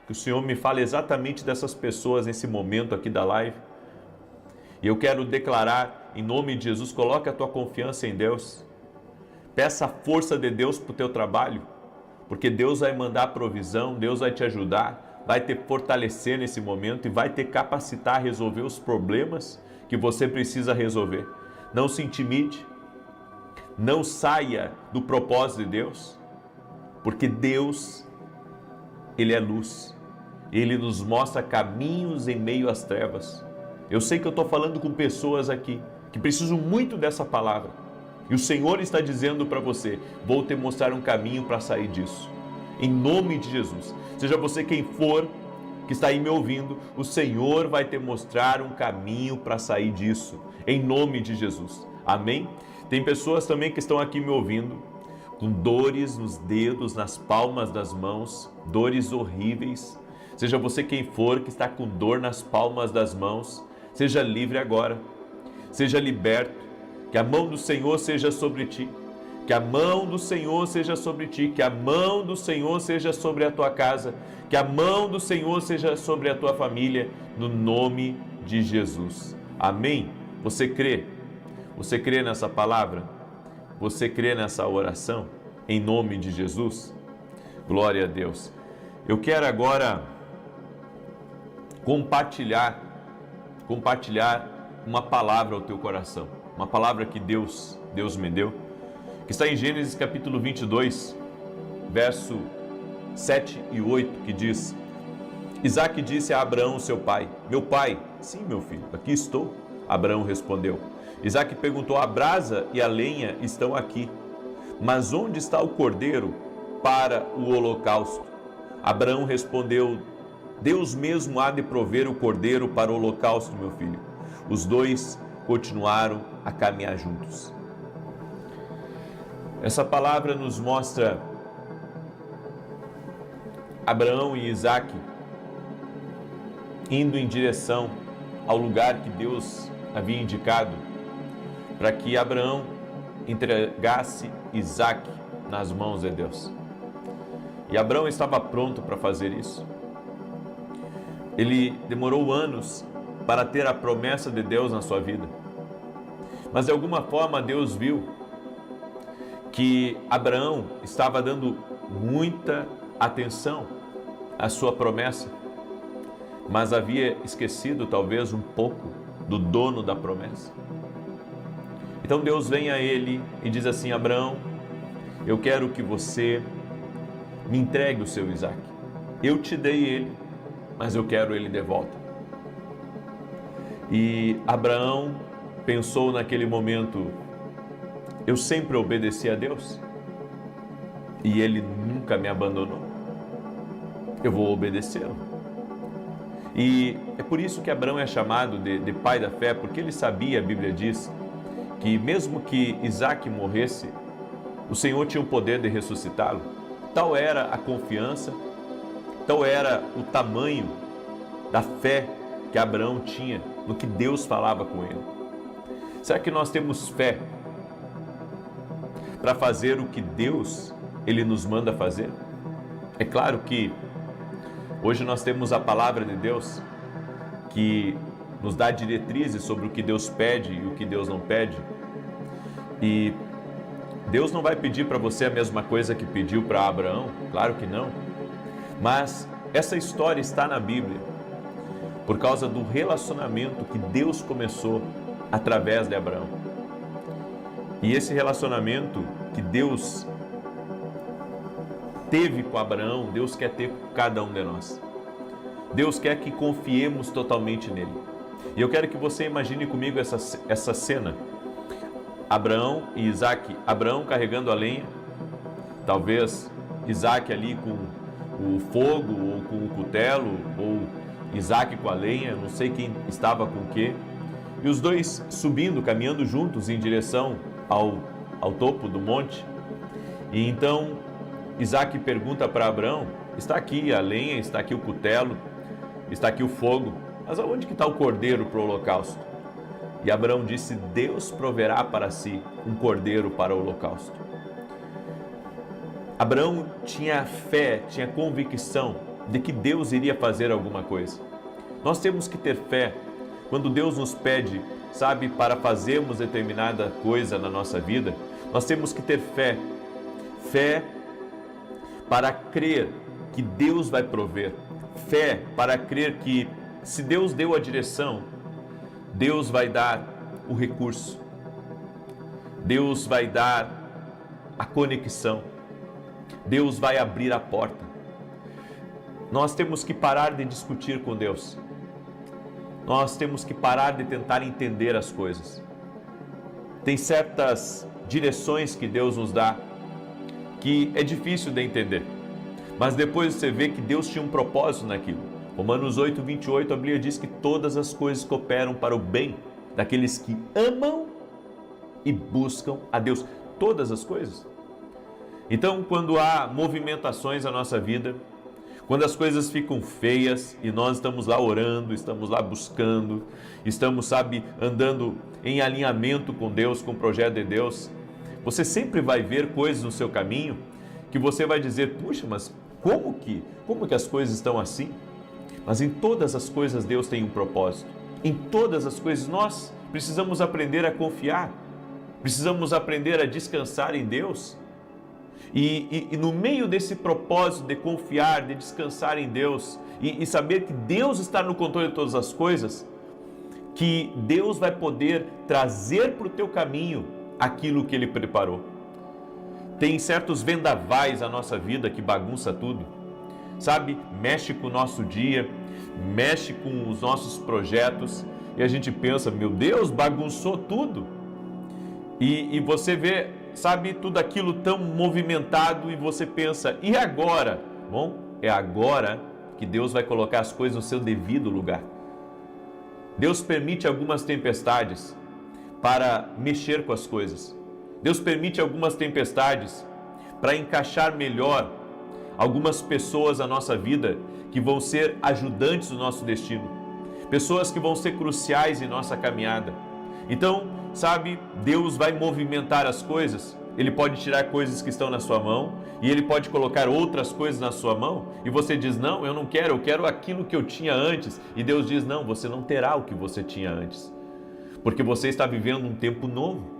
Que o Senhor me fale exatamente dessas pessoas nesse momento aqui da live. E eu quero declarar, em nome de Jesus, coloque a tua confiança em Deus. Peça a força de Deus para o teu trabalho, porque Deus vai mandar provisão, Deus vai te ajudar, vai te fortalecer nesse momento e vai te capacitar a resolver os problemas que você precisa resolver. Não se intimide, não saia do propósito de Deus, porque Deus, Ele é luz. Ele nos mostra caminhos em meio às trevas. Eu sei que eu estou falando com pessoas aqui que precisam muito dessa palavra. E o Senhor está dizendo para você, vou te mostrar um caminho para sair disso. Em nome de Jesus. Seja você quem for que está aí me ouvindo, o Senhor vai te mostrar um caminho para sair disso. Em nome de Jesus. Amém? Tem pessoas também que estão aqui me ouvindo com dores nos dedos, nas palmas das mãos, dores horríveis. Seja você quem for que está com dor nas palmas das mãos, seja livre agora, seja liberto, que a mão do Senhor seja sobre ti, que a mão do Senhor seja sobre ti, que a mão do Senhor seja sobre a tua casa, que a mão do Senhor seja sobre a tua família, no nome de Jesus. Amém? Você crê? Você crê nessa palavra? Você crê nessa oração? Em nome de Jesus? Glória a Deus. Eu quero agora compartilhar uma palavra ao teu coração, uma palavra que Deus me deu, que está em Gênesis capítulo 22, verso 7 e 8, que diz: Isaque disse a Abraão, seu pai: meu pai. Sim, meu filho, aqui estou. Abraão respondeu. Isaque perguntou: a brasa e a lenha estão aqui, mas onde está o cordeiro para o holocausto? Abraão respondeu: Deus mesmo há de prover o cordeiro para o holocausto, meu filho. Os dois continuaram a caminhar juntos. Essa palavra nos mostra Abraão e Isaque indo em direção ao lugar que Deus havia indicado para que Abraão entregasse Isaque nas mãos de Deus. E Abraão estava pronto para fazer isso. Ele demorou anos para ter a promessa de Deus na sua vida. Mas de alguma forma Deus viu que Abraão estava dando muita atenção à sua promessa, mas havia esquecido talvez um pouco do dono da promessa. Então Deus vem a ele e diz assim: Abraão, eu quero que você me entregue o seu Isaque. Eu te dei ele, mas eu quero ele de volta. E Abraão pensou naquele momento: eu sempre obedeci a Deus e ele nunca me abandonou. Eu vou obedecê-lo. E é por isso que Abraão é chamado de pai da fé, porque ele sabia, a Bíblia diz, que mesmo que Isaque morresse, o Senhor tinha o poder de ressuscitá-lo. Tal era a confiança, tal era o tamanho da fé que Abraão tinha no que Deus falava com ele. Será que nós temos fé para fazer o que Deus ele nos manda fazer? É claro que hoje nós temos a palavra de Deus que nos dá diretrizes sobre o que Deus pede e o que Deus não pede. E Deus não vai pedir para você a mesma coisa que pediu para Abraão, claro que não. Mas essa história está na Bíblia por causa do relacionamento que Deus começou através de Abraão. E esse relacionamento que Deus teve com Abraão, Deus quer ter com cada um de nós. Deus quer que confiemos totalmente nele. E eu quero que você imagine comigo essa cena. Abraão e Isaque, Abraão carregando a lenha, talvez Isaque ali com o fogo ou com o cutelo, ou Isaque com a lenha, não sei quem estava com o quê, e os dois subindo, caminhando juntos em direção ao topo do monte. E então Isaque pergunta para Abraão: está aqui a lenha, está aqui o cutelo, está aqui o fogo, mas aonde que está o cordeiro para o holocausto? E Abraão disse: Deus proverá para si um cordeiro para o holocausto. Abraão tinha fé, tinha convicção de que Deus iria fazer alguma coisa. Nós temos que ter fé quando Deus nos pede, sabe, para fazermos determinada coisa na nossa vida. Nós temos que ter fé. Fé para crer que Deus vai prover. Fé para crer que se Deus deu a direção, Deus vai dar o recurso. Deus vai dar a conexão. Deus vai abrir a porta. Nós temos que parar de discutir com Deus. Nós temos que parar de tentar entender as coisas. Tem certas direções que Deus nos dá que é difícil de entender. Mas depois você vê que Deus tinha um propósito naquilo. Romanos 8, 28, a Bíblia diz que todas as coisas cooperam para o bem daqueles que amam e buscam a Deus. Todas as coisas. Então, quando há movimentações na nossa vida, quando as coisas ficam feias e nós estamos lá orando, estamos lá buscando, estamos, andando em alinhamento com Deus, com o projeto de Deus, você sempre vai ver coisas no seu caminho que você vai dizer: puxa, mas como que as coisas estão assim? Mas em todas as coisas Deus tem um propósito. Em todas as coisas nós precisamos aprender a confiar, precisamos aprender a descansar em Deus. E no meio desse propósito de confiar, de descansar em Deus e saber que Deus está no controle de todas as coisas, que Deus vai poder trazer para o teu caminho aquilo que Ele preparou. Tem certos vendavais na nossa vida que bagunça tudo, mexe com o nosso dia, mexe com os nossos projetos e a gente pensa: meu Deus, bagunçou tudo. E você vê, tudo aquilo tão movimentado e você pensa: e agora? Bom, é agora que Deus vai colocar as coisas no seu devido lugar. Deus permite algumas tempestades para mexer com as coisas. Deus permite algumas tempestades para encaixar melhor algumas pessoas na nossa vida que vão ser ajudantes do nosso destino. Pessoas que vão ser cruciais em nossa caminhada. Então, Deus vai movimentar as coisas. Ele pode tirar coisas que estão na sua mão e Ele pode colocar outras coisas na sua mão e você diz: não, eu não quero, eu quero aquilo que eu tinha antes. E Deus diz: não, você não terá o que você tinha antes, porque você está vivendo um tempo novo.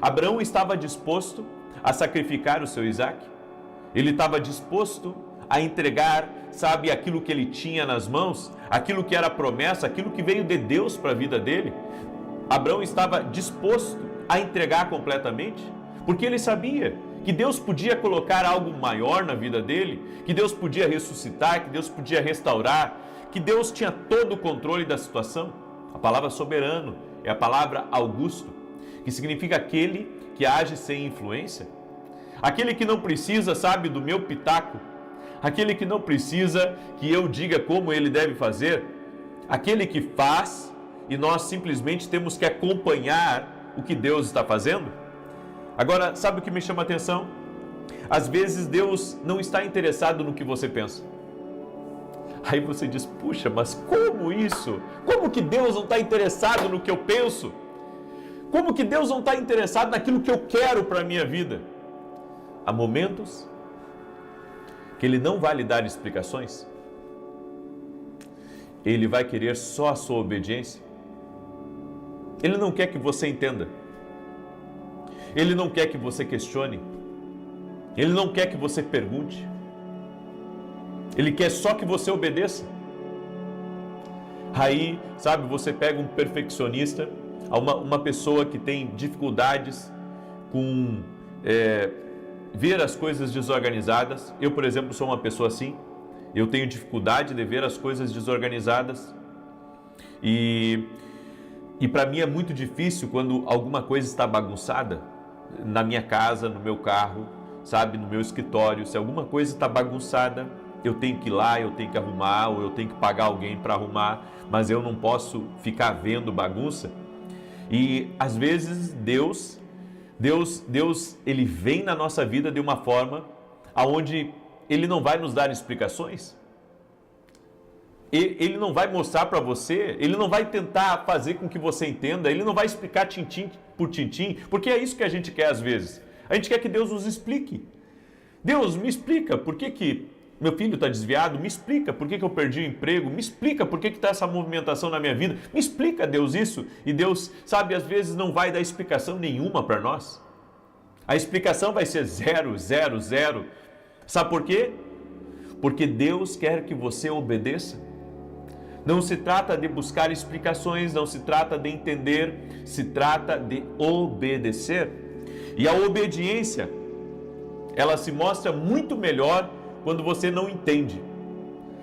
Abraão estava disposto a sacrificar o seu Isaque. Ele estava disposto a entregar, aquilo que ele tinha nas mãos, aquilo que era promessa, aquilo que veio de Deus para a vida dele. Abraão estava disposto a entregar completamente, porque ele sabia que Deus podia colocar algo maior na vida dele, que Deus podia ressuscitar, que Deus podia restaurar, que Deus tinha todo o controle da situação. A palavra soberano é a palavra augusto, que significa aquele que age sem influência, aquele que não precisa, do meu pitaco, aquele que não precisa que eu diga como ele deve fazer, aquele que faz e nós simplesmente temos que acompanhar o que Deus está fazendo. Agora, sabe o que me chama a atenção? Às vezes Deus não está interessado no que você pensa. Aí você diz: puxa, mas como isso? Como que Deus não está interessado no que eu penso? Como que Deus não está interessado naquilo que eu quero para a minha vida? Há momentos que Ele não vai lhe dar explicações. Ele vai querer só a sua obediência. Ele não quer que você entenda. Ele não quer que você questione. Ele não quer que você pergunte. Ele quer só que você obedeça. Aí, você pega um perfeccionista, uma pessoa que tem dificuldades com ver as coisas desorganizadas. Eu, por exemplo, sou uma pessoa assim. Eu tenho dificuldade de ver as coisas desorganizadas. E para mim é muito difícil quando alguma coisa está bagunçada na minha casa, no meu carro, no meu escritório. Se alguma coisa está bagunçada, eu tenho que ir lá, eu tenho que arrumar, ou eu tenho que pagar alguém para arrumar, mas eu não posso ficar vendo bagunça. E às vezes Deus, Ele vem na nossa vida de uma forma aonde Ele não vai nos dar explicações. Ele não vai mostrar para você, ele não vai tentar fazer com que você entenda, ele não vai explicar tintim por tintim, porque é isso que a gente quer às vezes. A gente quer que Deus nos explique. Deus, me explica por que meu filho está desviado, me explica por que eu perdi o emprego, me explica por que está essa movimentação na minha vida, me explica, Deus, isso. E Deus, sabe, às vezes não vai dar explicação nenhuma para nós. A explicação vai ser 0, 0, 0. Sabe por quê? Porque Deus quer que você obedeça. Não se trata de buscar explicações, não se trata de entender, se trata de obedecer. E a obediência, ela se mostra muito melhor quando você não entende.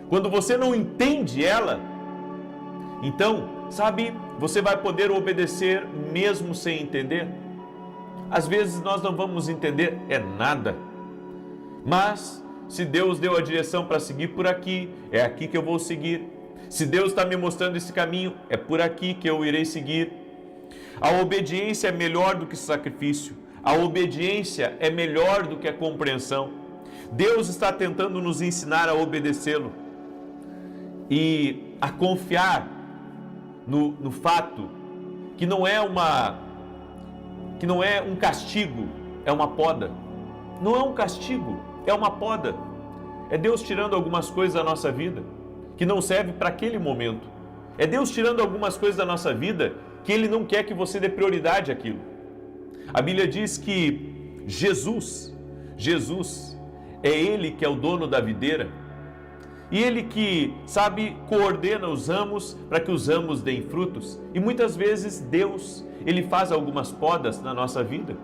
Quando você não entende ela, então, sabe, você vai poder obedecer mesmo sem entender. Às vezes nós não vamos entender nada, mas se Deus deu a direção para seguir por aqui, é aqui que eu vou seguir. Se Deus está me mostrando esse caminho, é por aqui que eu irei seguir. A obediência é melhor do que sacrifício. A obediência é melhor do que a compreensão. Deus está tentando nos ensinar a obedecê-lo e a confiar no fato que não é um castigo, é uma poda. Não é um castigo, é uma poda. É Deus tirando algumas coisas da nossa vida que não serve para aquele momento. É Deus tirando algumas coisas da nossa vida que Ele não quer que você dê prioridade àquilo. A Bíblia diz que Jesus é Ele que é o dono da videira e Ele que, sabe, coordena os ramos para que os ramos deem frutos. E muitas vezes Deus, Ele faz algumas podas na nossa vida.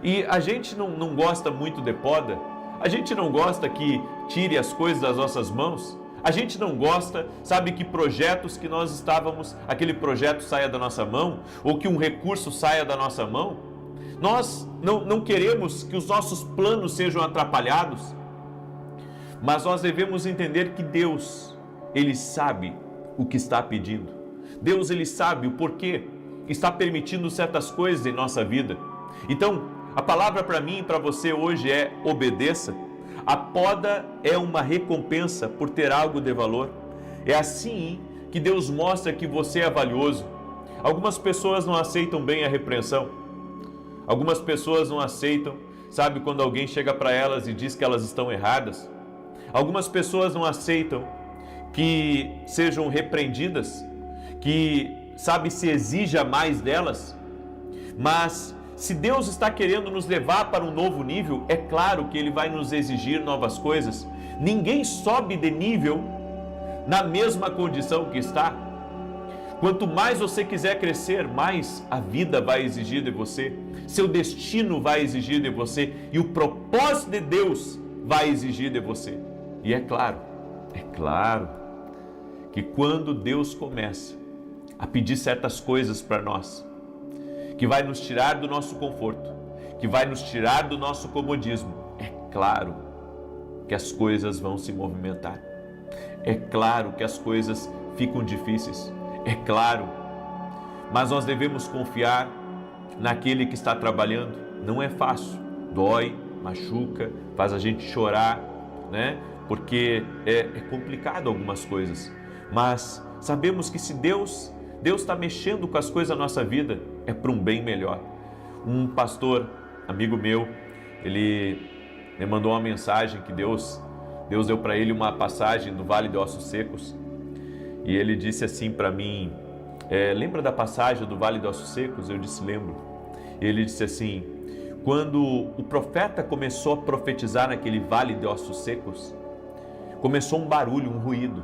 E a gente não gosta muito de poda, a gente não gosta que tire as coisas das nossas mãos. A gente não gosta, sabe, que projetos que nós estávamos, aquele projeto saia da nossa mão, ou que um recurso saia da nossa mão. Nós não queremos que os nossos planos sejam atrapalhados, mas nós devemos entender que Deus, Ele sabe o que está pedindo. Deus, Ele sabe o porquê está permitindo certas coisas em nossa vida. Então, a palavra para mim e para você hoje é: obedeça. A poda é uma recompensa por ter algo de valor. É assim que Deus mostra que você é valioso. Algumas pessoas não aceitam bem a repreensão. Algumas pessoas não aceitam, sabe, quando alguém chega para elas e diz que elas estão erradas. Algumas pessoas não aceitam que sejam repreendidas, que, sabe, se exija mais delas. Mas se Deus está querendo nos levar para um novo nível, é claro que Ele vai nos exigir novas coisas. Ninguém sobe de nível na mesma condição que está. Quanto mais você quiser crescer, mais a vida vai exigir de você. Seu destino vai exigir de você. E o propósito de Deus vai exigir de você. E é claro que quando Deus começa a pedir certas coisas para nós, que vai nos tirar do nosso conforto, que vai nos tirar do nosso comodismo, é claro que as coisas vão se movimentar. É claro que as coisas ficam difíceis. É claro. Mas nós devemos confiar naquele que está trabalhando. Não é fácil. Dói, machuca, faz a gente chorar, né? Porque é complicado algumas coisas. Mas sabemos que se Deus está mexendo com as coisas da nossa vida, é para um bem melhor. Um pastor, amigo meu, ele me mandou uma mensagem que Deus deu para ele uma passagem do Vale de Ossos Secos. E ele disse assim para mim, lembra da passagem do Vale de Ossos Secos? Eu disse, lembro. Ele disse assim: quando o profeta começou a profetizar naquele Vale de Ossos Secos, começou um barulho, um ruído,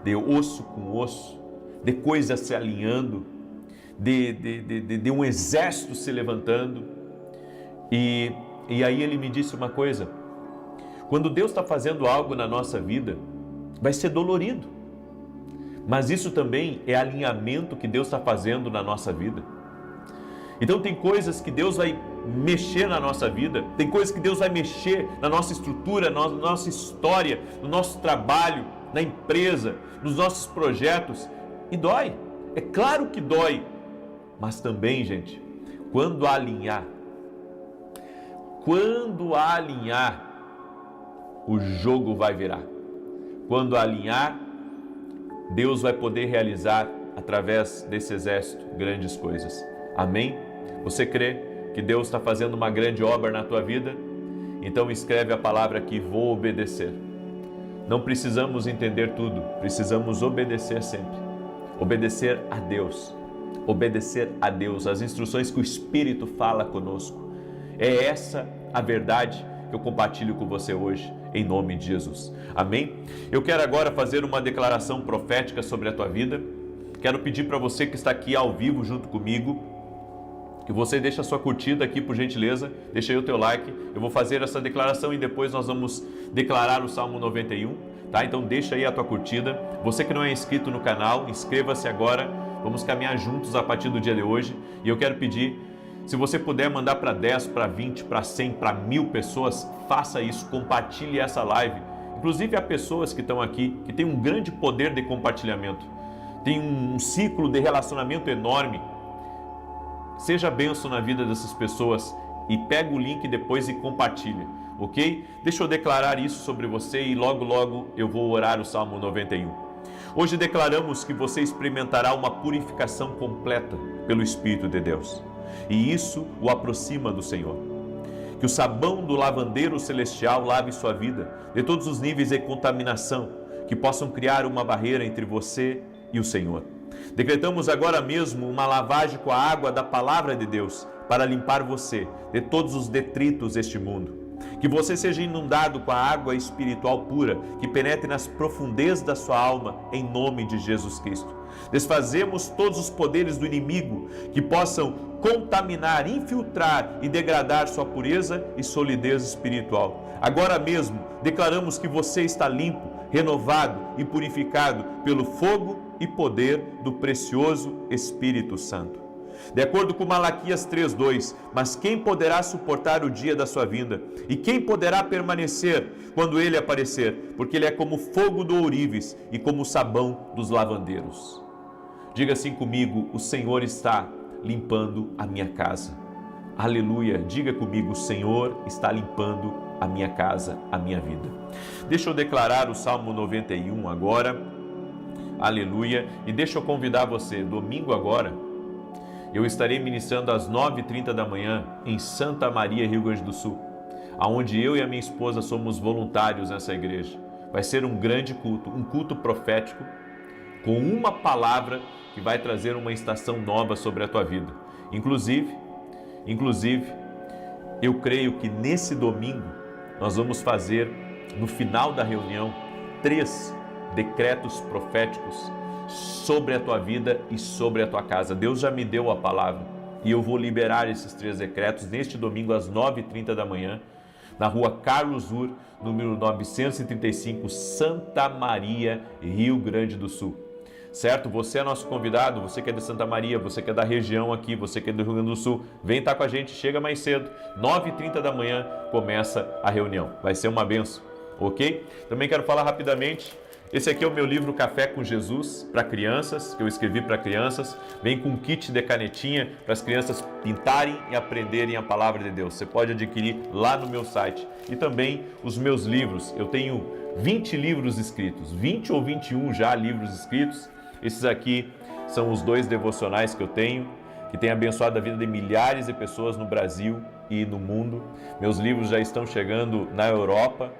de osso com osso, de coisas se alinhando, de um exército se levantando. E aí ele me disse uma coisa: quando Deus está fazendo algo na nossa vida, vai ser dolorido, mas isso também é alinhamento que Deus está fazendo na nossa vida. Então tem coisas que Deus vai mexer na nossa vida, tem coisas que Deus vai mexer na nossa estrutura, na nossa história, no nosso trabalho, na empresa, nos nossos projetos, e dói, é claro que dói, mas também, gente, quando alinhar, o jogo vai virar. Quando alinhar, Deus vai poder realizar através desse exército grandes coisas. Amém? Você crê que Deus está fazendo uma grande obra na tua vida? Então escreve a palavra aqui: vou obedecer. Não precisamos entender tudo, precisamos obedecer sempre. Obedecer a Deus. Obedecer a Deus, as instruções que o Espírito fala conosco. É essa a verdade que eu compartilho com você hoje, em nome de Jesus. Amém? Eu quero agora fazer uma declaração profética sobre a tua vida. Quero pedir para você que está aqui ao vivo junto comigo, que você deixe a sua curtida aqui, por gentileza, deixa aí o teu like. Eu vou fazer essa declaração e depois nós vamos declarar o Salmo 91, tá? Então deixa aí a tua curtida. Você que não é inscrito no canal, inscreva-se agora. Vamos caminhar juntos a partir do dia de hoje. E eu quero pedir, se você puder mandar para 10, para 20, para 100, para 1000 pessoas, faça isso, compartilhe essa live. Inclusive há pessoas que estão aqui, que têm um grande poder de compartilhamento, tem um ciclo de relacionamento enorme. Seja bênção na vida dessas pessoas e pega o link depois e compartilha, ok? Deixa eu declarar isso sobre você e logo eu vou orar o Salmo 91. Hoje declaramos que você experimentará uma purificação completa pelo Espírito de Deus. E isso o aproxima do Senhor. Que o sabão do lavandeiro celestial lave sua vida de todos os níveis de contaminação que possam criar uma barreira entre você e o Senhor. Decretamos agora mesmo uma lavagem com a água da palavra de Deus para limpar você de todos os detritos deste mundo. Que você seja inundado com a água espiritual pura que penetre nas profundezas da sua alma, em nome de Jesus Cristo. Desfazemos todos os poderes do inimigo que possam contaminar, infiltrar e degradar sua pureza e solidez espiritual. Agora mesmo declaramos que você está limpo, renovado e purificado pelo fogo e poder do precioso Espírito Santo. De acordo com Malaquias 3:2, mas quem poderá suportar o dia da sua vinda? E quem poderá permanecer quando ele aparecer? Porque ele é como fogo do ourives e como o sabão dos lavandeiros. Diga assim comigo: o Senhor está limpando a minha casa. Aleluia! Diga comigo: o Senhor está limpando a minha casa, a minha vida. Deixa eu declarar o Salmo 91 agora. Aleluia! E deixa eu convidar você, domingo agora, eu estarei ministrando às 9h30 da manhã em Santa Maria, Rio Grande do Sul, aonde eu e a minha esposa somos voluntários nessa igreja. Vai ser um grande culto, um culto profético, com uma palavra que vai trazer uma estação nova sobre a tua vida. Inclusive, eu creio que nesse domingo nós vamos fazer, no final da reunião, 3 decretos proféticos sobre a tua vida e sobre a tua casa. Deus já me deu a palavra e eu vou liberar esses 3 decretos neste domingo às 9h30 da manhã, na rua Carlos Ur, número 935, Santa Maria, Rio Grande do Sul. Certo? Você é nosso convidado, você que é de Santa Maria, você que é da região aqui, você que é do Rio Grande do Sul, vem estar com a gente, chega mais cedo, 9h30 da manhã começa a reunião. Vai ser uma benção, ok? Também quero falar rapidamente. Esse aqui é o meu livro Café com Jesus para crianças, que eu escrevi para crianças. Vem com um kit de canetinha para as crianças pintarem e aprenderem a palavra de Deus. Você pode adquirir lá no meu site. E também os meus livros. Eu tenho 20 livros escritos, 20 ou 21 já livros escritos. Esses aqui são os 2 devocionais que eu tenho, que têm abençoado a vida de milhares de pessoas no Brasil e no mundo. Meus livros já estão chegando na Europa.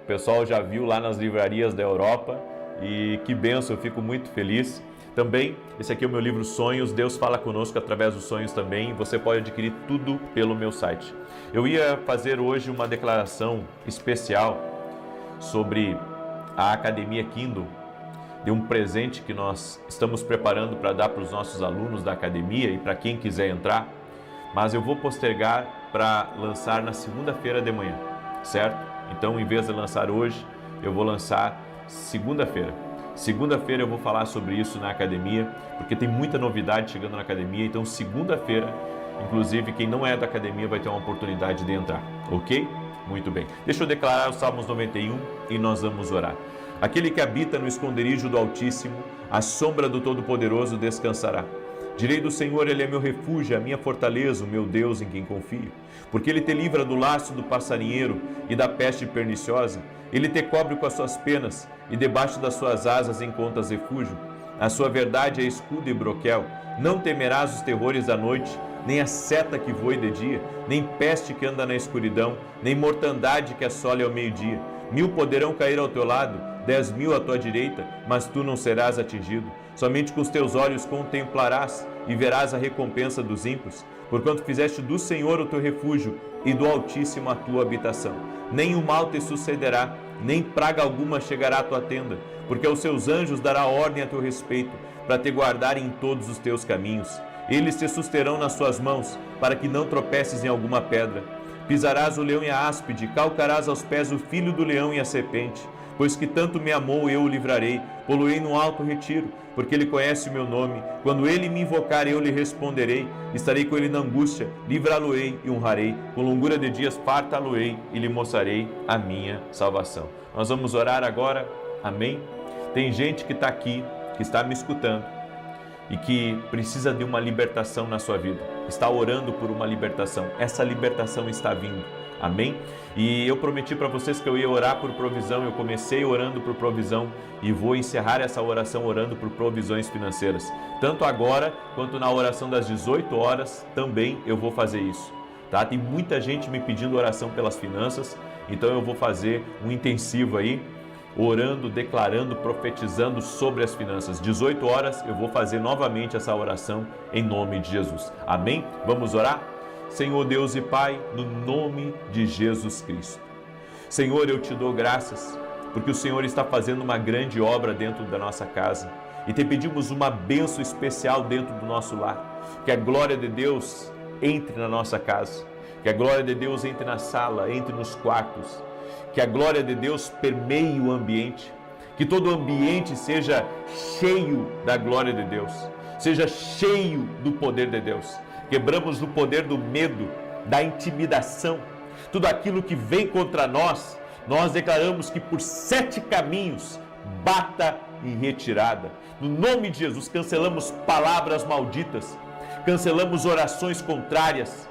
O pessoal já viu lá nas livrarias da Europa e que bênção, eu fico muito feliz. Também, esse aqui é o meu livro Sonhos, Deus fala conosco através dos sonhos também. Você pode adquirir tudo pelo meu site. Eu ia fazer hoje uma declaração especial sobre a Academia Kindle, de um presente que nós estamos preparando para dar para os nossos alunos da academia e para quem quiser entrar, mas eu vou postergar para lançar na segunda-feira de manhã, certo? Então, em vez de lançar hoje, eu vou lançar segunda-feira. Segunda-feira eu vou falar sobre isso na academia, porque tem muita novidade chegando na academia. Então, segunda-feira, inclusive, quem não é da academia vai ter uma oportunidade de entrar, ok? Muito bem. Deixa eu declarar os Salmos 91 e nós vamos orar. Aquele que habita no esconderijo do Altíssimo, à sombra do Todo-Poderoso descansará. Direi do Senhor, Ele é meu refúgio, a minha fortaleza, o meu Deus em quem confio. Porque Ele te livra do laço do passarinheiro e da peste perniciosa. Ele te cobre com as suas penas e debaixo das suas asas encontras refúgio. A sua verdade é escudo e broquel. Não temerás os terrores da noite, nem a seta que voe de dia, nem peste que anda na escuridão, nem mortandade que assole ao meio-dia. 1000 poderão cair ao teu lado, 10.000 à tua direita, mas tu não serás atingido. Somente com os teus olhos contemplarás e verás a recompensa dos ímpios, porquanto fizeste do Senhor o teu refúgio e do Altíssimo a tua habitação. Nem o mal te sucederá, nem praga alguma chegará à tua tenda, porque aos seus anjos dará ordem a teu respeito, para te guardarem em todos os teus caminhos. Eles te susterão nas suas mãos, para que não tropeces em alguma pedra. Pisarás o leão e a áspide, calcarás aos pés o filho do leão e a serpente. Pois que tanto me amou, eu o livrarei, poloei no alto retiro, porque ele conhece o meu nome. Quando ele me invocar, eu lhe responderei. Estarei com ele na angústia, livrá-lo-ei e honrarei. Com longura de dias fartá-lo-ei e lhe mostrarei a minha salvação. Nós vamos orar agora, amém? Tem gente que está aqui, que está me escutando e que precisa de uma libertação na sua vida. Está orando por uma libertação. Essa libertação está vindo. Amém? E eu prometi para vocês que eu ia orar por provisão. Eu comecei orando por provisão e vou encerrar essa oração orando por provisões financeiras. Tanto agora quanto na oração das 18 horas também eu vou fazer isso. Tá? Tem muita gente me pedindo oração pelas finanças, então eu vou fazer um intensivo aí, orando, declarando, profetizando sobre as finanças. 18 horas eu vou fazer novamente essa oração em nome de Jesus. Amém? Vamos orar? Senhor Deus e Pai, no nome de Jesus Cristo. Senhor, eu te dou graças, porque o Senhor está fazendo uma grande obra dentro da nossa casa. E te pedimos uma bênção especial dentro do nosso lar. Que a glória de Deus entre na nossa casa. Que a glória de Deus entre na sala, entre nos quartos. Que a glória de Deus permeie o ambiente. Que todo o ambiente seja cheio da glória de Deus. Seja cheio do poder de Deus. Quebramos o poder do medo, da intimidação, tudo aquilo que vem contra nós, nós declaramos que por 7 caminhos bata em retirada. No nome de Jesus, cancelamos palavras malditas, cancelamos orações contrárias,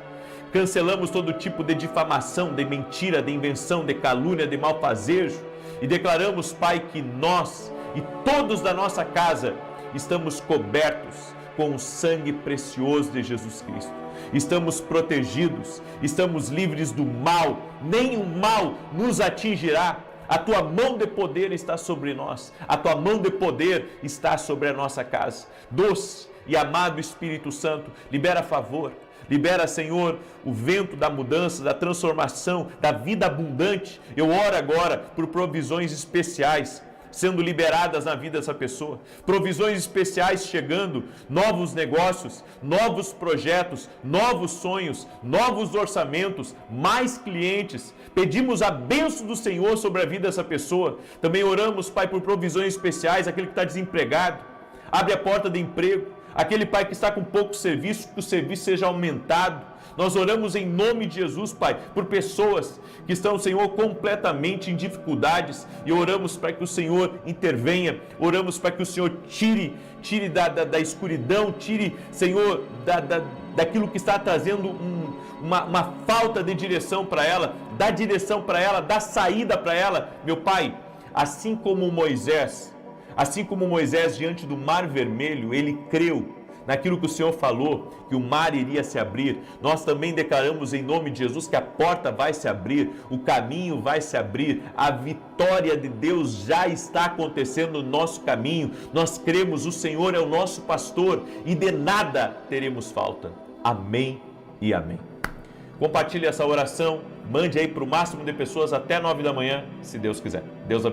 cancelamos todo tipo de difamação, de mentira, de invenção, de calúnia, de malfazejo e declaramos, Pai, que nós e todos da nossa casa estamos cobertos com o sangue precioso de Jesus Cristo. Estamos protegidos, estamos livres do mal, nenhum mal nos atingirá. A tua mão de poder está sobre nós, a tua mão de poder está sobre a nossa casa. Doce e amado Espírito Santo, libera favor, libera, Senhor, o vento da mudança, da transformação, da vida abundante. Eu oro agora por provisões especiais sendo liberadas na vida dessa pessoa, provisões especiais chegando, novos negócios, novos projetos, novos sonhos, novos orçamentos, mais clientes. Pedimos a bênção do Senhor sobre a vida dessa pessoa. Também oramos, Pai, por provisões especiais, aquele que está desempregado, abre a porta de emprego, aquele pai que está com pouco serviço, que o serviço seja aumentado. Nós oramos em nome de Jesus, Pai, por pessoas que estão, Senhor, completamente em dificuldades e oramos para que o Senhor intervenha, oramos para que o Senhor tire da escuridão, tire, Senhor, daquilo que está trazendo uma falta de direção para ela, dá direção para ela, dá saída para ela. Meu Pai, assim como Moisés diante do Mar Vermelho, ele creu naquilo que o Senhor falou, que o mar iria se abrir. Nós também declaramos em nome de Jesus que a porta vai se abrir, o caminho vai se abrir, a vitória de Deus já está acontecendo no nosso caminho. Nós cremos, o Senhor é o nosso pastor e de nada teremos falta. Amém e amém. Compartilhe essa oração, mande aí para o máximo de pessoas até 9 da manhã, se Deus quiser. Deus abençoe.